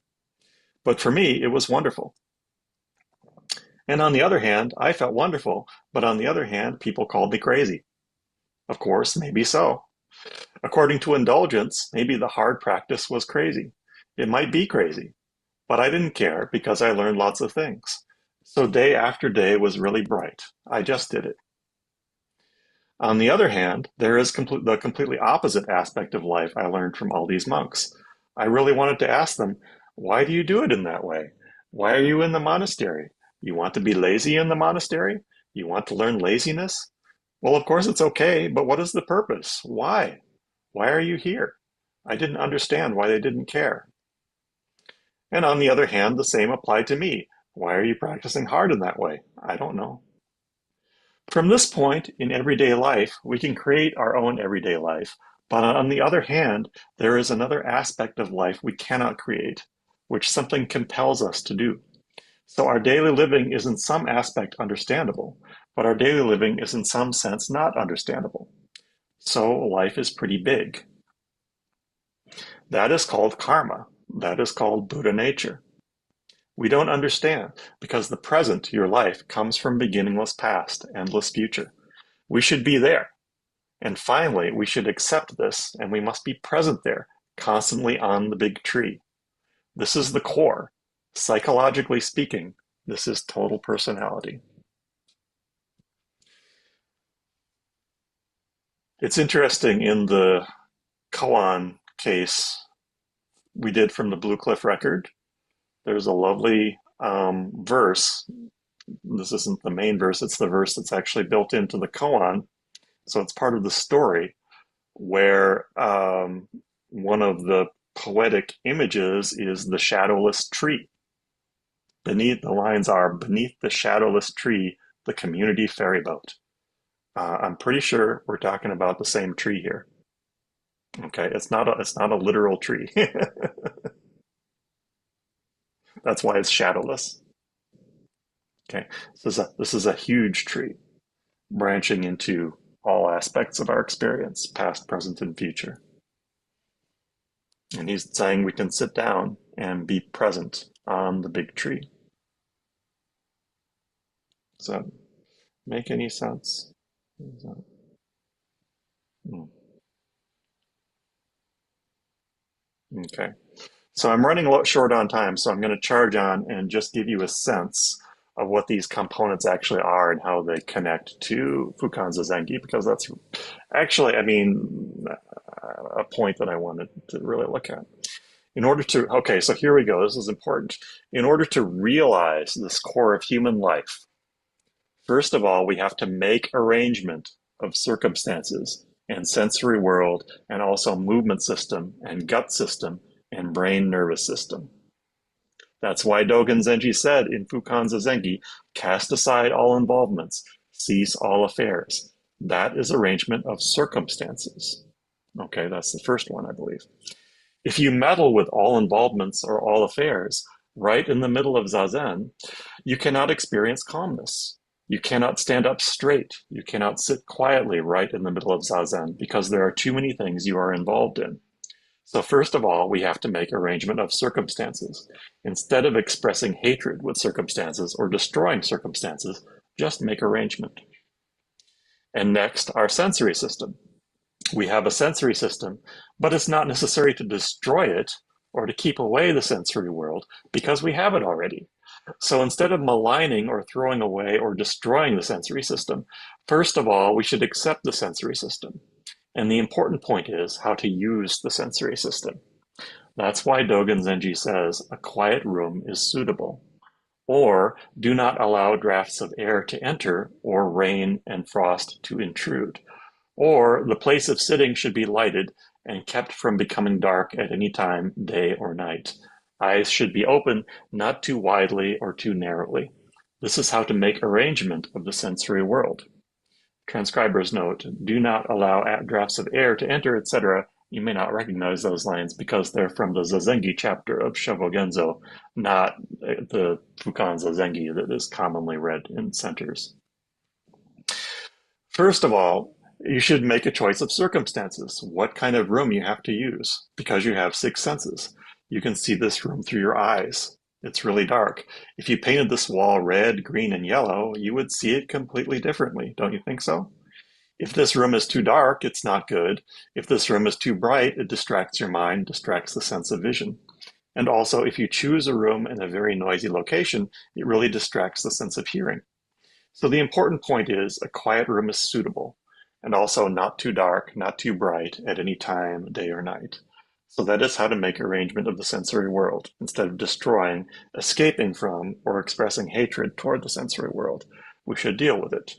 But for me, it was wonderful. And on the other hand, I felt wonderful, but on the other hand, people called me crazy. Of course, maybe so. According to indulgence, maybe the hard practice was crazy. It might be crazy, but I didn't care because I learned lots of things. So day after day was really bright. I just did it. On the other hand, there is the completely opposite aspect of life I learned from all these monks. I really wanted to ask them, why do you do it in that way? Why are you in the monastery? You want to be lazy in the monastery? You want to learn laziness? Well, of course it's okay, but what is the purpose? Why? Why are you here? I didn't understand why they didn't care. And on the other hand, the same applied to me. Why are you practicing hard in that way? I don't know. From this point in everyday life, we can create our own everyday life. But on the other hand, there is another aspect of life we cannot create, which something compels us to do. So our daily living is in some aspect understandable, but our daily living is in some sense not understandable. So life is pretty big. That is called karma. That is called Buddha nature. We don't understand because the present, your life, comes from beginningless past, endless future. We should be there. And finally, we should accept this and we must be present there, constantly on the big tree. This is the core. Psychologically speaking, this is total personality. It's interesting in the koan case we did from the Blue Cliff record, there's a lovely verse. This isn't the main verse, it's the verse that's actually built into the koan. So it's part of the story where one of the poetic images is the shadowless tree. Beneath the lines are, beneath the shadowless tree, the community ferry boat. I'm pretty sure we're talking about the same tree here. Okay, it's not a literal tree. That's why it's shadowless. Okay, this is a huge tree branching into all aspects of our experience, past, present, and future. And he's saying we can sit down and be present on the big tree. Does that make any sense? Okay. So I'm running a lot short on time, so I'm going to charge on and just give you a sense of what these components actually are and how they connect to Fukanzazengi, because that's actually, a point that I wanted to really look at. Okay, so here we go. This is important. In order to realize this core of human life, first of all, we have to make arrangement of circumstances and sensory world and also movement system and gut system and brain nervous system. That's why Dogen Zenji said in Fukanzazengi, cast aside all involvements, cease all affairs. That is arrangement of circumstances. Okay, that's the first one, I believe. If you meddle with all involvements or all affairs, right in the middle of Zazen, you cannot experience calmness. You cannot stand up straight. You cannot sit quietly right in the middle of Zazen because there are too many things you are involved in. So first of all, we have to make arrangement of circumstances. Instead of expressing hatred with circumstances or destroying circumstances, just make arrangement. And next, our sensory system. We have a sensory system, but it's not necessary to destroy it or to keep away the sensory world because we have it already. So instead of maligning or throwing away or destroying the sensory system, first of all, we should accept the sensory system. And the important point is how to use the sensory system. That's why Dogen Zenji says a quiet room is suitable. Or do not allow drafts of air to enter or rain and frost to intrude. Or the place of sitting should be lighted and kept from becoming dark at any time, day or night. Eyes should be open, not too widely or too narrowly. This is how to make arrangement of the sensory world. Transcriber's note, do not allow drafts of air to enter, etc. You may not recognize those lines because they're from the Zazengi chapter of Shobogenzo, not the Fukanzazengi that is commonly read in centers. First of all, you should make a choice of circumstances, what kind of room you have to use, because you have 6 senses. You can see this room through your eyes. It's really dark. If you painted this wall red, green, and yellow, you would see it completely differently, don't you think so? If this room is too dark, it's not good. If this room is too bright, it distracts your mind, distracts the sense of vision. And also, if you choose a room in a very noisy location, it really distracts the sense of hearing. So the important point is a quiet room is suitable. and also not too dark, not too bright at any time, day or night. So that is how to make arrangement of the sensory world, instead of destroying, escaping from, or expressing hatred toward the sensory world. We should deal with it.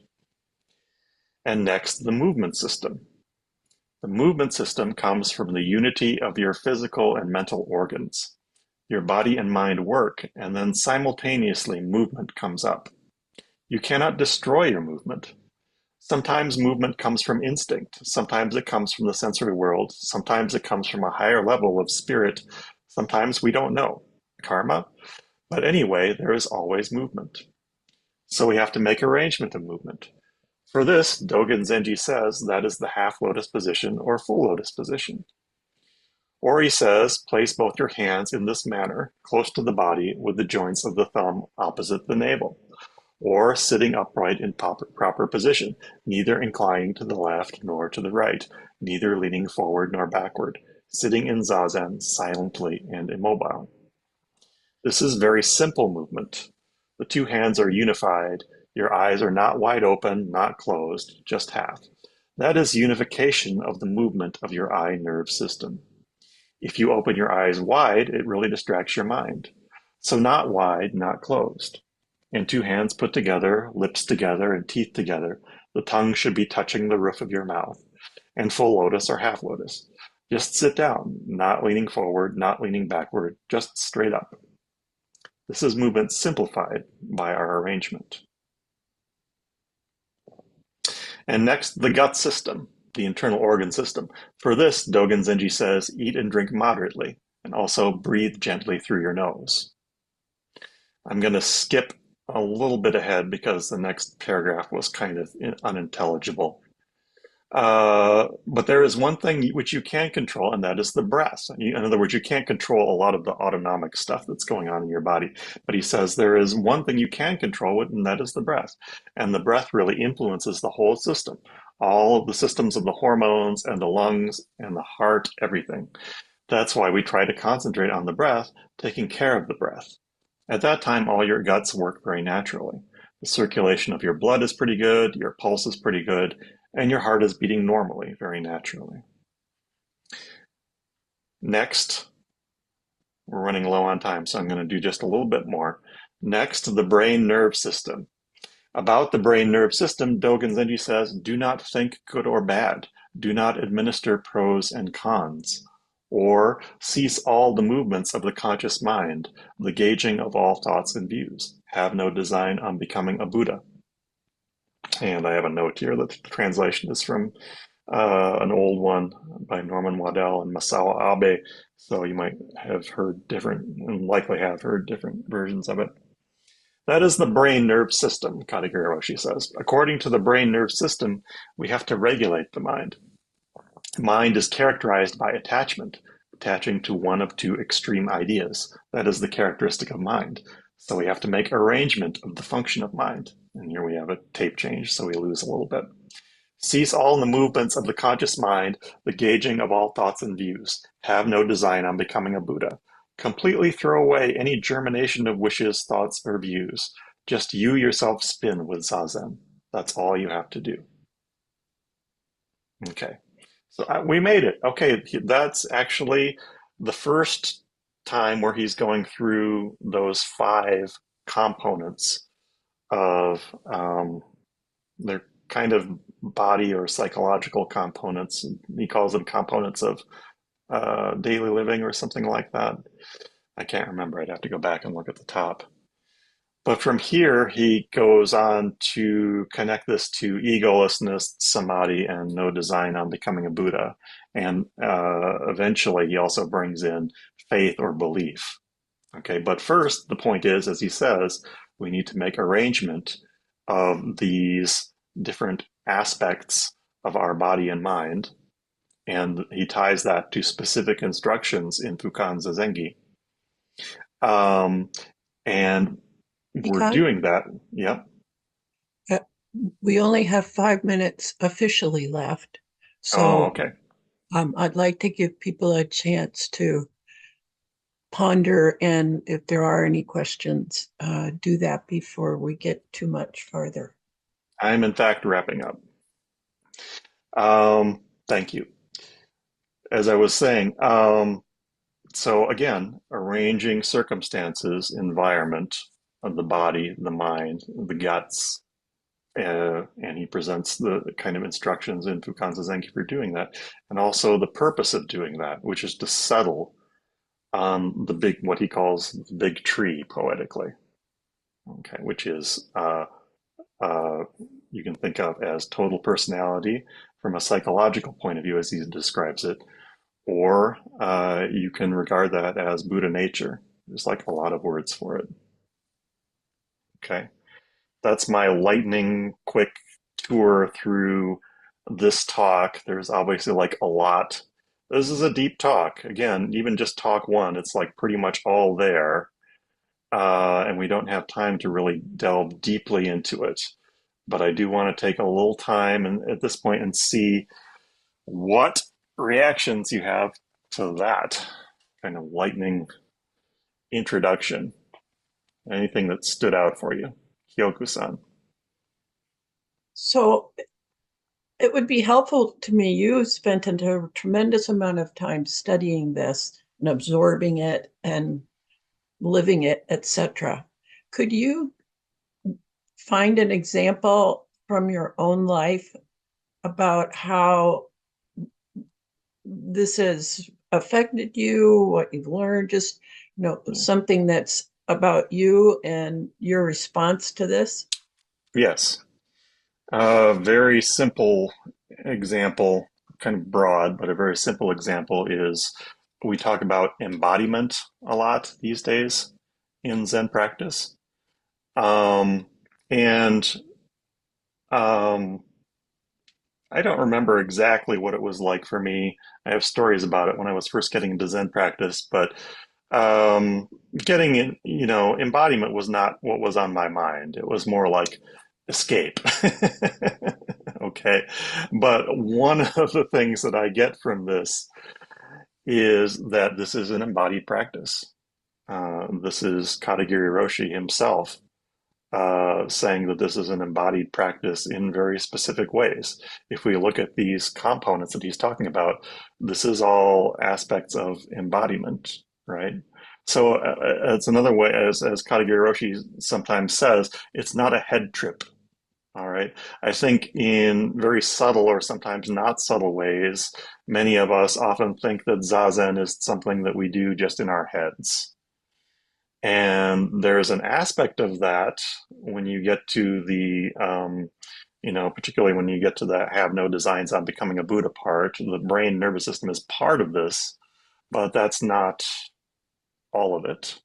And next, the movement system. The movement system comes from the unity of your physical and mental organs. Your body and mind work, and then simultaneously movement comes up. You cannot destroy your movement. Sometimes movement comes from instinct. Sometimes it comes from the sensory world. Sometimes it comes from a higher level of spirit. Sometimes we don't know. Karma. But anyway, there is always movement. So we have to make arrangement of movement. For this, Dogen Zenji says that is the half lotus position or full lotus position. Or he says, place both your hands in this manner, close to the body, with the joints of the thumb opposite the navel. Or sitting upright in proper position, neither inclining to the left nor to the right, neither leaning forward nor backward, sitting in zazen silently and immobile. This is very simple movement. The two hands are unified. Your eyes are not wide open, not closed, just half. That is unification of the movement of your eye nerve system. If you open your eyes wide, it really distracts your mind. So not wide, not closed. And two hands put together, lips together, and teeth together. The tongue should be touching the roof of your mouth. And full lotus or half lotus. Just sit down, not leaning forward, not leaning backward, just straight up. This is movement simplified by our arrangement. And next, the gut system, the internal organ system. For this, Dogen Zenji says, eat and drink moderately, and also breathe gently through your nose. I'm going to skip a little bit ahead because the next paragraph was kind of unintelligible. But there is one thing which you can control, and that is the breath. In other words, you can't control a lot of the autonomic stuff that's going on in your body. But he says there is one thing you can control, and that is the breath. And the breath really influences the whole system. All of the systems of the hormones and the lungs and the heart, everything. That's why we try to concentrate on the breath, taking care of the breath. At that time, all your guts work very naturally. The circulation of your blood is pretty good, your pulse is pretty good, and your heart is beating normally, very naturally. Next, we're running low on time, so I'm going to do just a little bit more. Next, the brain nerve system. About the brain nerve system, Dogen Zenji says, do not think good or bad. Do not administer pros and cons. Or cease all the movements of the conscious mind, the gauging of all thoughts and views. Have no design on becoming a Buddha. And I have a note here that the translation is from an old one by Norman Waddell and Masao Abe. So you might have heard different, and likely have heard different versions of it. That is the brain nerve system, Katagiri Roshi says. According to the brain nerve system, we have to regulate the mind. Mind is characterized by attachment, attaching to one of two extreme ideas. That is the characteristic of mind. So we have to make arrangement of the function of mind. And here we have a tape change, so we lose a little bit. Cease all the movements of the conscious mind, the gauging of all thoughts and views. Have no design on becoming a Buddha. Completely throw away any germination of wishes, thoughts, or views. Just you yourself spin with Zazen. That's all you have to do. Okay, so we made it. Okay, that's actually the first time where he's going through those 5 components of their kind of body or psychological components. He calls them components of daily living or something like that. I can't remember. I'd have to go back and look at the top. But from here, he goes on to connect this to egolessness, samadhi, and no design on becoming a Buddha. And eventually, he also brings in faith or belief. Okay, but first, the point is, as he says, we need to make arrangement of these different aspects of our body and mind. And he ties that to specific instructions in Fukanzazengi. And we're doing that. Yep. We only have 5 minutes officially left. So okay. I'd like to give people a chance to ponder, and if there are any questions, do that before we get too much farther. I'm in fact wrapping up. Thank you. As I was saying, so again, arranging circumstances, environment of the body, the mind, the guts, and he presents the kind of instructions in Fukanzazengi for doing that, and also the purpose of doing that, which is to settle on the big, what he calls the big tree poetically, okay, which is uh, you can think of as total personality from a psychological point of view, as he describes it, or you can regard that as Buddha nature. There's like a lot of words for it. Okay. That's my lightning quick tour through this talk. There's obviously like a lot. This is a deep talk. Again, even just talk one, it's like pretty much all there. And we don't have time to really delve deeply into it. But I do want to take a little time and at this point and see what reactions you have to that kind of lightning introduction. Anything that stood out for you, Kyoku-san? So it would be helpful to me. You spent a tremendous amount of time studying this and absorbing it and living it, etc. Could you find an example from your own life about how this has affected you, what you've learned, just something that's about you and your response to this? Yes. A very simple example, kind of broad, but a very simple example is we talk about embodiment a lot these days in Zen practice. Um, and um, I don't remember exactly what it was like for me. I have stories about it when I was first getting into Zen practice, but getting in, embodiment was not what was on my mind. It was more like escape. Okay. But one of the things that I get from this is that this is an embodied practice. This is Katagiri Roshi himself saying that this is an embodied practice in very specific ways. If we look at these components that he's talking about, this is all aspects of embodiment, right? So it's another way, as Katagiri Roshi sometimes says, it's not a head trip. All right. I think in very subtle or sometimes not subtle ways, many of us often think that Zazen is something that we do just in our heads. And there's an aspect of that when you get to particularly when you get to the have no designs on becoming a Buddha part, the brain nervous system is part of this, but that's not all of it.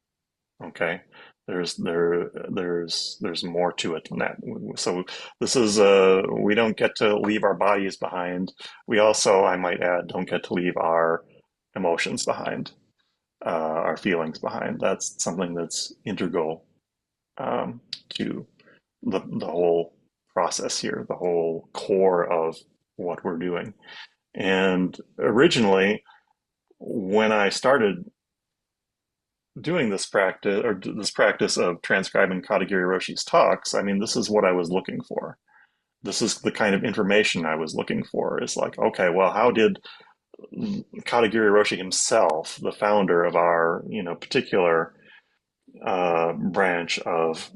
Okay. There's more to it than that. So this is we don't get to leave our bodies behind. We also, I might add, don't get to leave our emotions behind, our feelings behind. That's something that's integral to the whole process here, the whole core of what we're doing. And originally, when I started doing this practice of transcribing Katagiri Roshi's talks, I mean, this is what I was looking for. This is the kind of information I was looking for. It's like, okay, well, how did Katagiri Roshi himself, the founder of our, particular branch of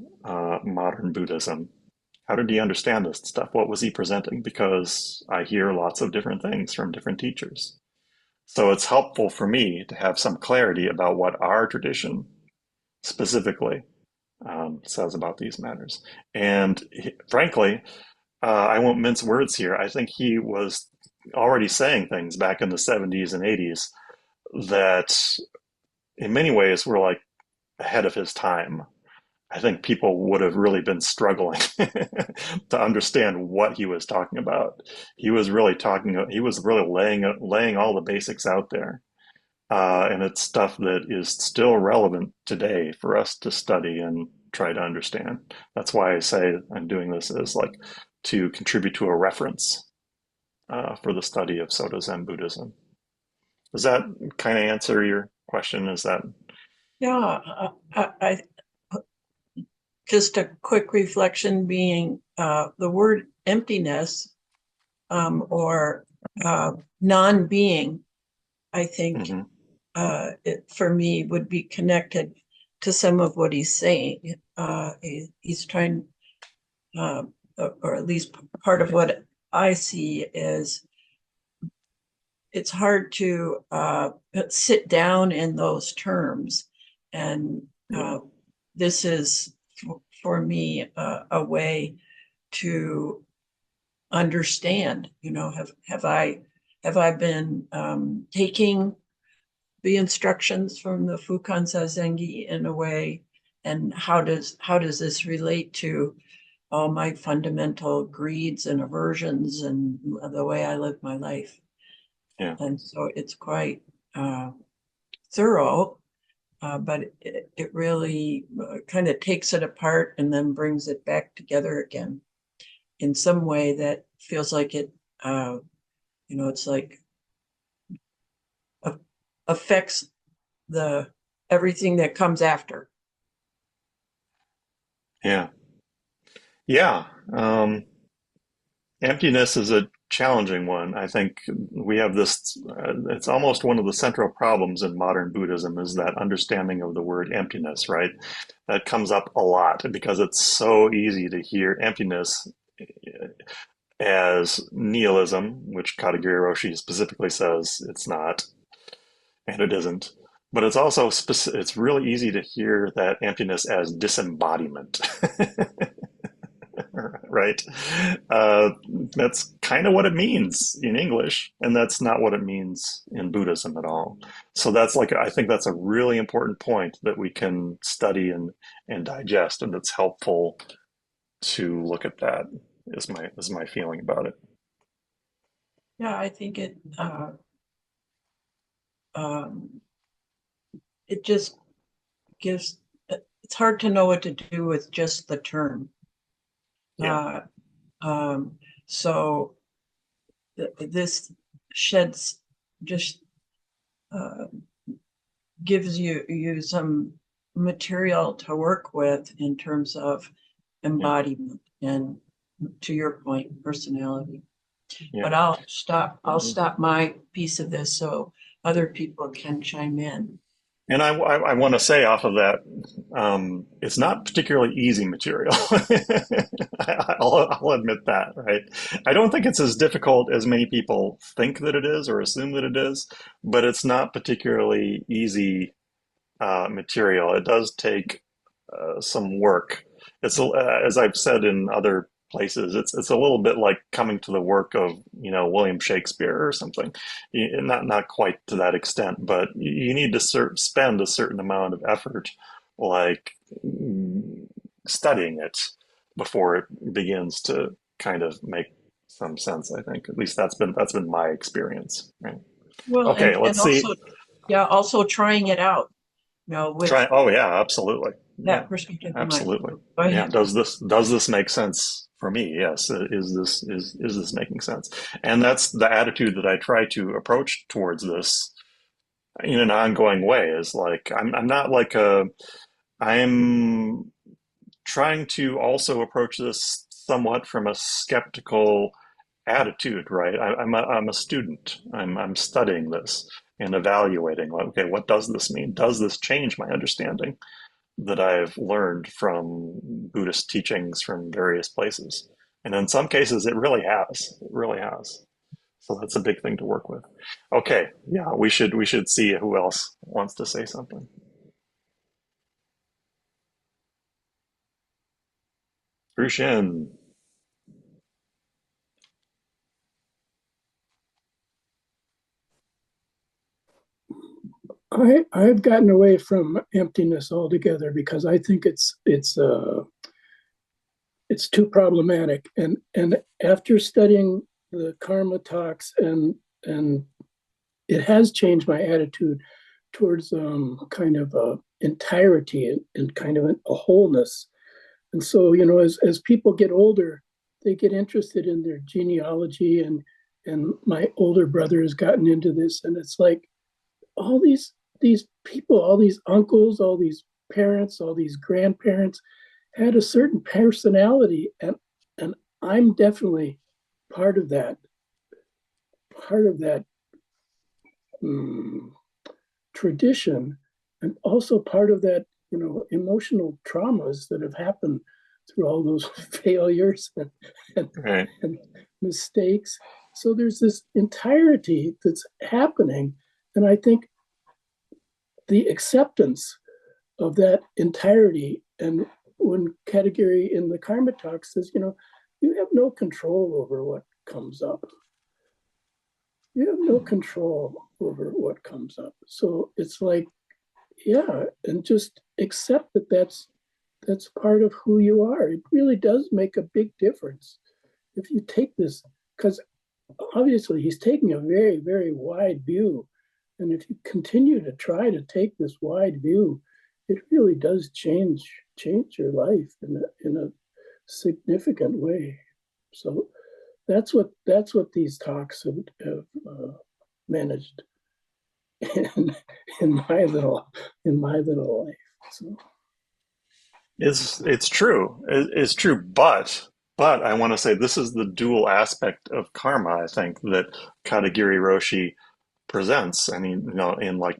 modern Buddhism, how did he understand this stuff? What was he presenting? Because I hear lots of different things from different teachers. So it's helpful for me to have some clarity about what our tradition specifically says about these matters. And frankly, I won't mince words here. I think he was already saying things back in the 70s and 80s that in many ways were like ahead of his time. I think people would have really been struggling to understand what he was talking about. He was really laying all the basics out there. And it's stuff that is still relevant today for us to study and try to understand. That's why I say I'm doing this as like to contribute to a reference for the study of Soto Zen Buddhism. Does that kind of answer your question? Is that Yeah, I just a quick reflection being the word emptiness or non-being, I think Hmm. it for me would be connected to some of what he's saying. He's trying, or at least part of what I see is it's hard to sit down in those terms. And Yeah. this is, for me, a way to understand, have I been taking the instructions from the Fukanzazengi in a way, and how does this relate to all my fundamental greeds and aversions and the way I live my life? Yeah. And so it's quite thorough, but it really kind of takes it apart and then brings it back together again in some way that feels like it, it's like affects the everything that comes after. Yeah. Yeah. Emptiness is a challenging one. I think we have this, it's almost one of the central problems in modern Buddhism is that understanding of the word emptiness, right? That comes up a lot because it's so easy to hear emptiness as nihilism, which Katagiri Roshi specifically says it's not, and it isn't. But it's also it's really easy to hear that emptiness as disembodiment. Right? Uh, that's kind of what it means in English, and that's not what it means in Buddhism at all. So that's like I think that's a really important point that we can study and digest, and it's helpful to look at that. Is my feeling about it. Yeah, I think um, it just gives. It's hard to know what to do with just the term. Yeah, Uh, so this sheds just uh, gives you some material to work with in terms of yeah, embodiment and, to your point, personality. yeah. But I'll stop my piece of this so other people can chime in. And I want to say off of that, it's not particularly easy material. I'll admit that, right? I don't think it's as difficult as many people think that it is or assume that it is, but it's not particularly easy material. It does take some work. As I've said in other places, it's a little bit like coming to the work of William Shakespeare or something. Not quite to that extent, but you need to spend a certain amount of effort, like studying it before it begins to kind of make some sense. I think at least that's been my experience. Right. Well, Okay, and let's see. also, yeah, also trying it out, with Try. Oh yeah, absolutely. Yeah, that perspective in mind. absolutely. Go Yeah. ahead. Does this make sense for me? Yes. Is this making sense? And that's the attitude that I try to approach towards this in an ongoing way. Is like I'm not like a I'm trying to also approach this somewhat from a skeptical attitude, right? I'm a student. I'm studying this and evaluating. Like, okay, what does this mean? Does this change my understanding that I've learned from Buddhist teachings from various places? And in some cases, it really has. It really has. So that's a big thing to work with. Okay, yeah, we should see who else wants to say something. Rushin. I've gotten away from emptiness altogether because I think it's too problematic. And after studying the karma talks and it has changed my attitude towards kind of a entirety and kind of a wholeness. And so, as people get older, they get interested in their genealogy and my older brother has gotten into this, and it's like all these people, all these uncles, all these parents, all these grandparents had a certain personality, and I'm definitely part of that. part of that tradition, and also part of that, emotional traumas that have happened through all those failures Right. and mistakes. So there's this entirety that's happening. And I think the acceptance of that entirety, and when Katagiri in the Karma talk says, you have no control over what comes up. You have no control over what comes up. So it's like, yeah, and just accept that that's part of who you are. It really does make a big difference if you take this, because obviously he's taking a very, very wide view. And if you continue to try to take this wide view, it really does change your life in a significant way. So that's what these talks have managed in my little life. So It's true. It's true, but I want to say this is the dual aspect of karma, I think, that Katagiri Roshi presents. I mean, in like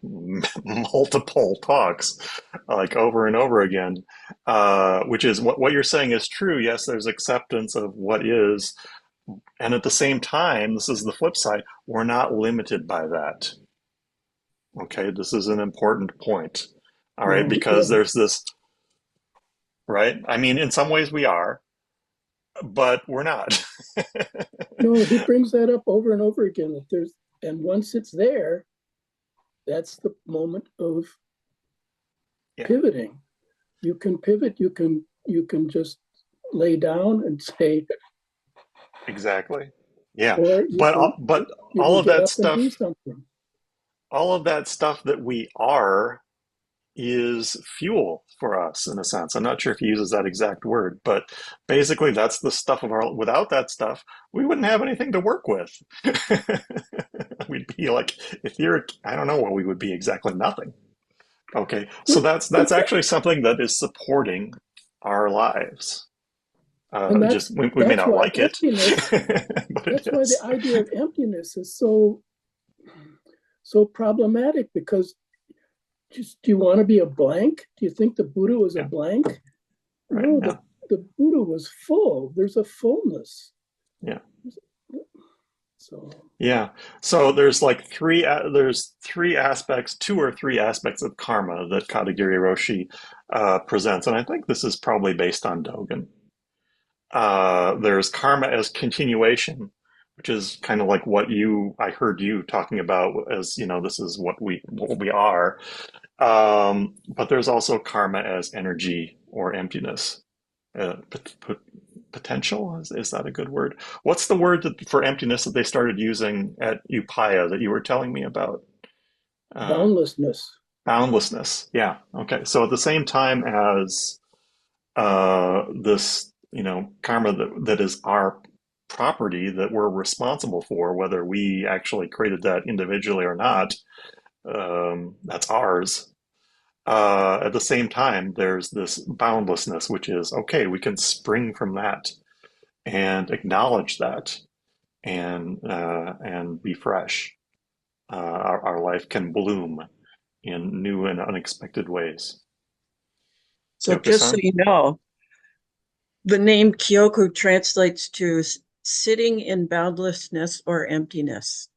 multiple talks, like over and over again, which is what you're saying is true. Yes, there's acceptance of what is, and at the same time, this is the flip side. We're not limited by that. Okay, this is an important point. All right, because yeah. there's this, right? I mean, in some ways we are, but we're not. No, he brings that up over and over again. And once it's there, that's the moment of Yeah, pivoting. You can pivot. You can just lay down and say, exactly. Yeah, or but you can get up and do something. all of that stuff that we are is fuel for us in a sense. I'm not sure if he uses that exact word, but basically that's the stuff of our, without that stuff, we wouldn't have anything to work with. We'd be like etheric, I don't know what we would be, exactly nothing. Okay. So that's actually something that is supporting our lives. And Just we may that's not why like it, emptiness. but it That's why the is. idea of emptiness is so problematic, because just, do you want to be a blank? Do you think the Buddha was a Yeah, blank? right. No, Yeah. the Buddha was full. There's a fullness. Yeah. So Yeah. So there's like there's three aspects, two or three aspects of karma that Katagiri Roshi presents, and I think this is probably based on Dogen. There's karma as continuation, which is kind of like what I heard you talking about as, this is what we are. But there's also karma as energy or emptiness. Potential, is that a good word? What's the word for emptiness that they started using at Upaya that you were telling me about? Uh, boundlessness. Boundlessness. Yeah. Okay. So at the same time as this, karma that is our property that we're responsible for, whether we actually created that individually or not, that's ours. At the same time, there's this boundlessness, which is okay, we can spring from that and acknowledge that and be fresh. Our life can bloom in new and unexpected ways. So just so Kyoku-san? you know, the name Kyoku translates to sitting in boundlessness or emptiness.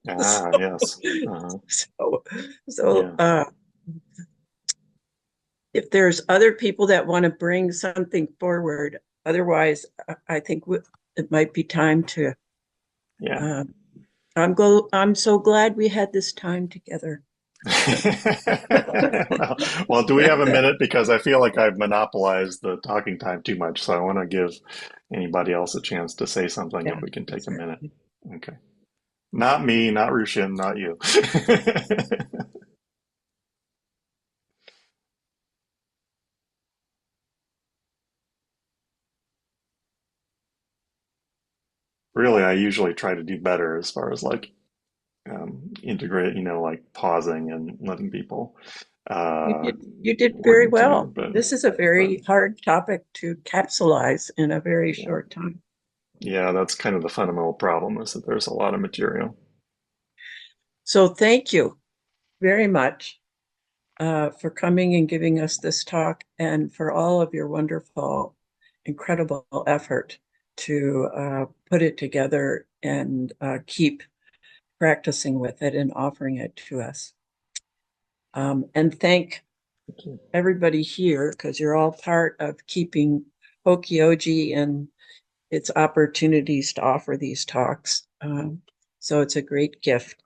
Ah, so, yes. Uh-huh. so, so Yeah. if there's other people that want to bring something forward, otherwise, I think it might be time to. Yeah. I'm so glad we had this time together. well, do we have a minute? Because I feel like I've monopolized the talking time too much, so I want to give anybody else a chance to say something Yeah, if we can take a minute. exactly. Okay. Not me, not Rushin, not you. Really, I usually try to do better as far as like integrate, like pausing and letting people uh, You did very working together. well. This is a But very hard topic to capsulize in a very yeah, short time. yeah, that's kind of the fundamental problem is that there's a lot of material. So thank you very much for coming and giving us this talk, and for all of your wonderful, incredible effort to put it together and keep practicing with it and offering it to us. And thank everybody here, because you're all part of keeping Hokioji and its opportunities to offer these talks. So it's a great gift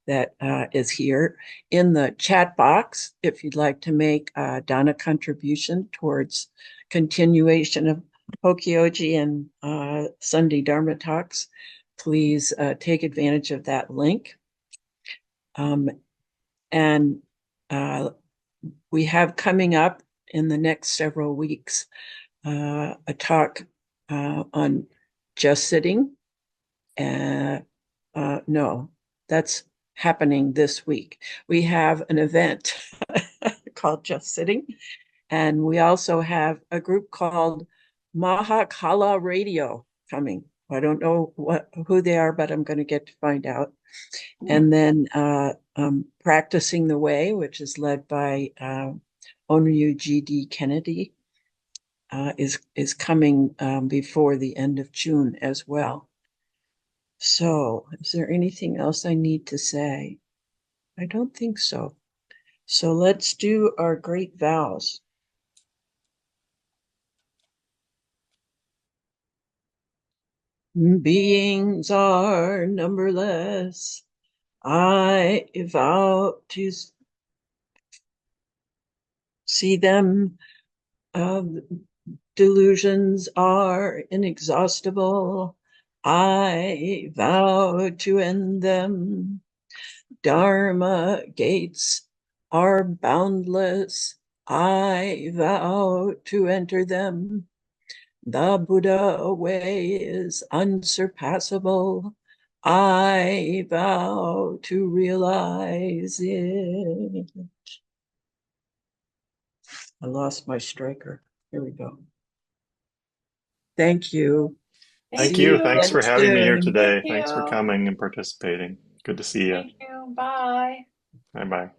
that is here. In the chat box, if you'd like to make a Dana contribution towards continuation of Hokioji and Sunday Dharma talks, please take advantage of that link. And we have coming up in the next several weeks a talk on just sitting. No, that's happening this week. We have an event called Just Sitting, and we also have a group called Mahakala Radio coming. I don't know who they are, but I'm going to get to find out. And then Practicing the Way, which is led by Onryu G.D. Kennedy, is coming before the end of June as well. So, is there anything else I need to say? I don't think so. So let's do our great vows. Beings are numberless. I vow to see them. Delusions are inexhaustible. I vow to end them. Dharma gates are boundless. I vow to enter them. The Buddha way is unsurpassable. I vow to realize it. I lost my striker. Here we go. Thank you. Thank See you. you Thanks again for having me here soon. today. Thank Thanks for you. coming and participating. Good to see you. Thank you. Bye. Bye bye.